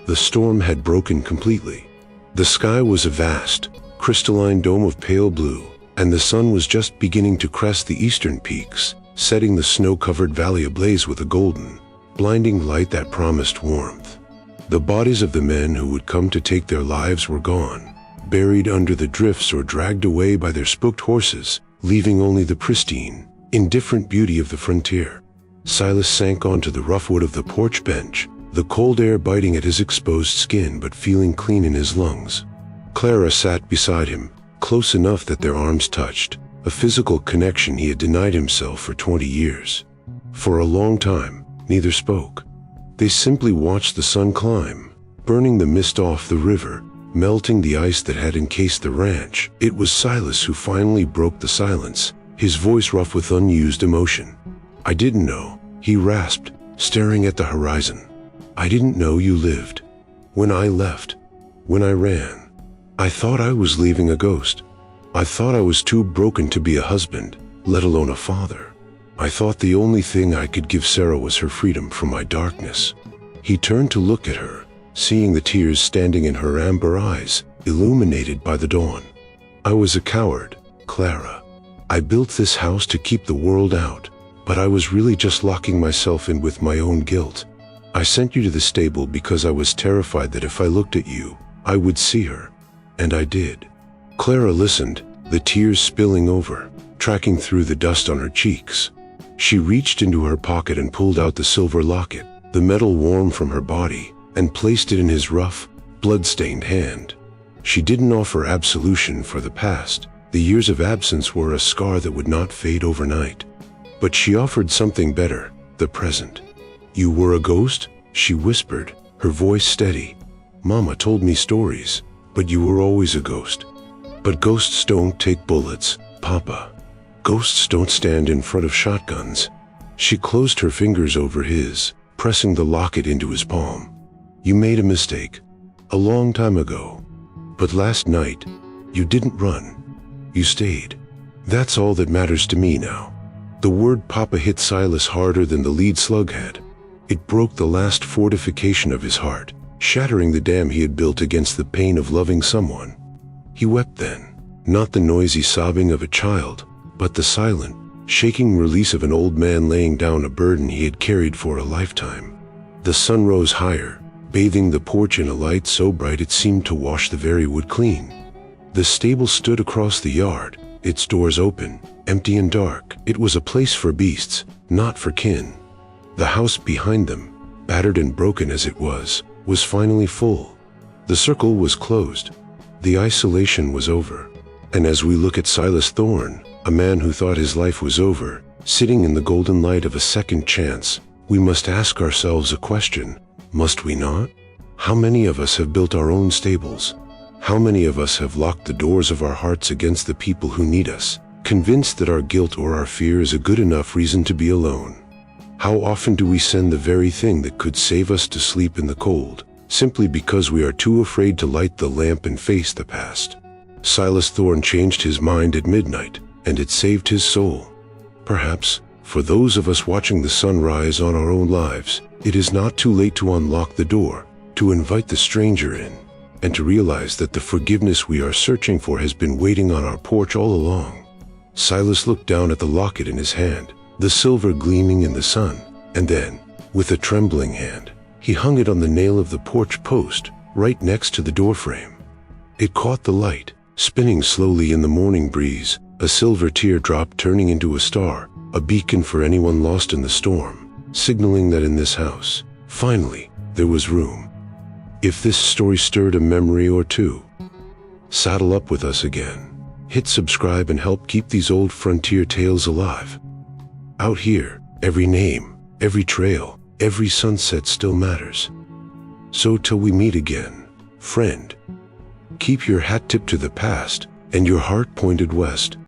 The storm had broken completely. The sky was a vast, crystalline dome of pale blue, and the sun was just beginning to crest the eastern peaks, setting the snow-covered valley ablaze with a golden, blinding light that promised warmth. The bodies of the men who would come to take their lives were gone, buried under the drifts or dragged away by their spooked horses, leaving only the pristine, indifferent beauty of the frontier. Silas sank onto the rough wood of the porch bench, the cold air biting at his exposed skin but feeling clean in his lungs. Clara sat beside him, close enough that their arms touched, a physical connection he had denied himself for 20 years. For a long time, neither spoke. They simply watched the sun climb, burning the mist off the river, melting the ice that had encased the ranch. It was Silas who finally broke the silence, his voice rough with unused emotion. "I didn't know," he rasped, staring at the horizon. "I didn't know you lived. When I left, when I ran, I thought I was leaving a ghost. I thought I was too broken to be a husband, let alone a father. I thought the only thing I could give Sarah was her freedom from my darkness." He turned to look at her, seeing the tears standing in her amber eyes, illuminated by the dawn. "I was a coward, Clara. I built this house to keep the world out, but I was really just locking myself in with my own guilt. I sent you to the stable because I was terrified that if I looked at you, I would see her. And I did." Clara listened, the tears spilling over, tracking through the dust on her cheeks. She reached into her pocket and pulled out the silver locket, the metal warm from her body, and placed it in his rough, blood-stained hand. She didn't offer absolution for the past. The years of absence were a scar that would not fade overnight. But she offered something better, the present. "You were a ghost?" she whispered, her voice steady. "Mama told me stories, but you were always a ghost. But ghosts don't take bullets, Papa. Ghosts don't stand in front of shotguns." She closed her fingers over his, pressing the locket into his palm. "You made a mistake, a long time ago. But last night, you didn't run. You stayed. That's all that matters to me now." The word Papa hit Silas harder than the lead slug had. It broke the last fortification of his heart, shattering the dam he had built against the pain of loving someone. He wept then, not the noisy sobbing of a child, but the silent, shaking release of an old man laying down a burden he had carried for a lifetime. The sun rose higher, bathing the porch in a light so bright it seemed to wash the very wood clean. The stable stood across the yard, its doors open, empty and dark. It was a place for beasts, not for kin. The house behind them, battered and broken as it was finally full. The circle was closed. The isolation was over. And as we look at Silas Thorne, a man who thought his life was over, sitting in the golden light of a second chance, we must ask ourselves a question, must we not? How many of us have built our own stables? How many of us have locked the doors of our hearts against the people who need us, convinced that our guilt or our fear is a good enough reason to be alone? How often do we send the very thing that could save us to sleep in the cold, simply because we are too afraid to light the lamp and face the past? Silas Thorne changed his mind at midnight, and it saved his soul. Perhaps, for those of us watching the sun rise on our own lives, it is not too late to unlock the door, to invite the stranger in, and to realize that the forgiveness we are searching for has been waiting on our porch all along. Silas looked down at the locket in his hand, the silver gleaming in the sun, and then, with a trembling hand, he hung it on the nail of the porch post, right next to the doorframe. It caught the light, spinning slowly in the morning breeze, a silver teardrop turning into a star, a beacon for anyone lost in the storm, signaling that in this house, finally, there was room. If this story stirred a memory or two, saddle up with us again. Hit subscribe and help keep these old frontier tales alive. Out here, every name, every trail, every sunset still matters. So till we meet again, friend, keep your hat tipped to the past and your heart pointed west.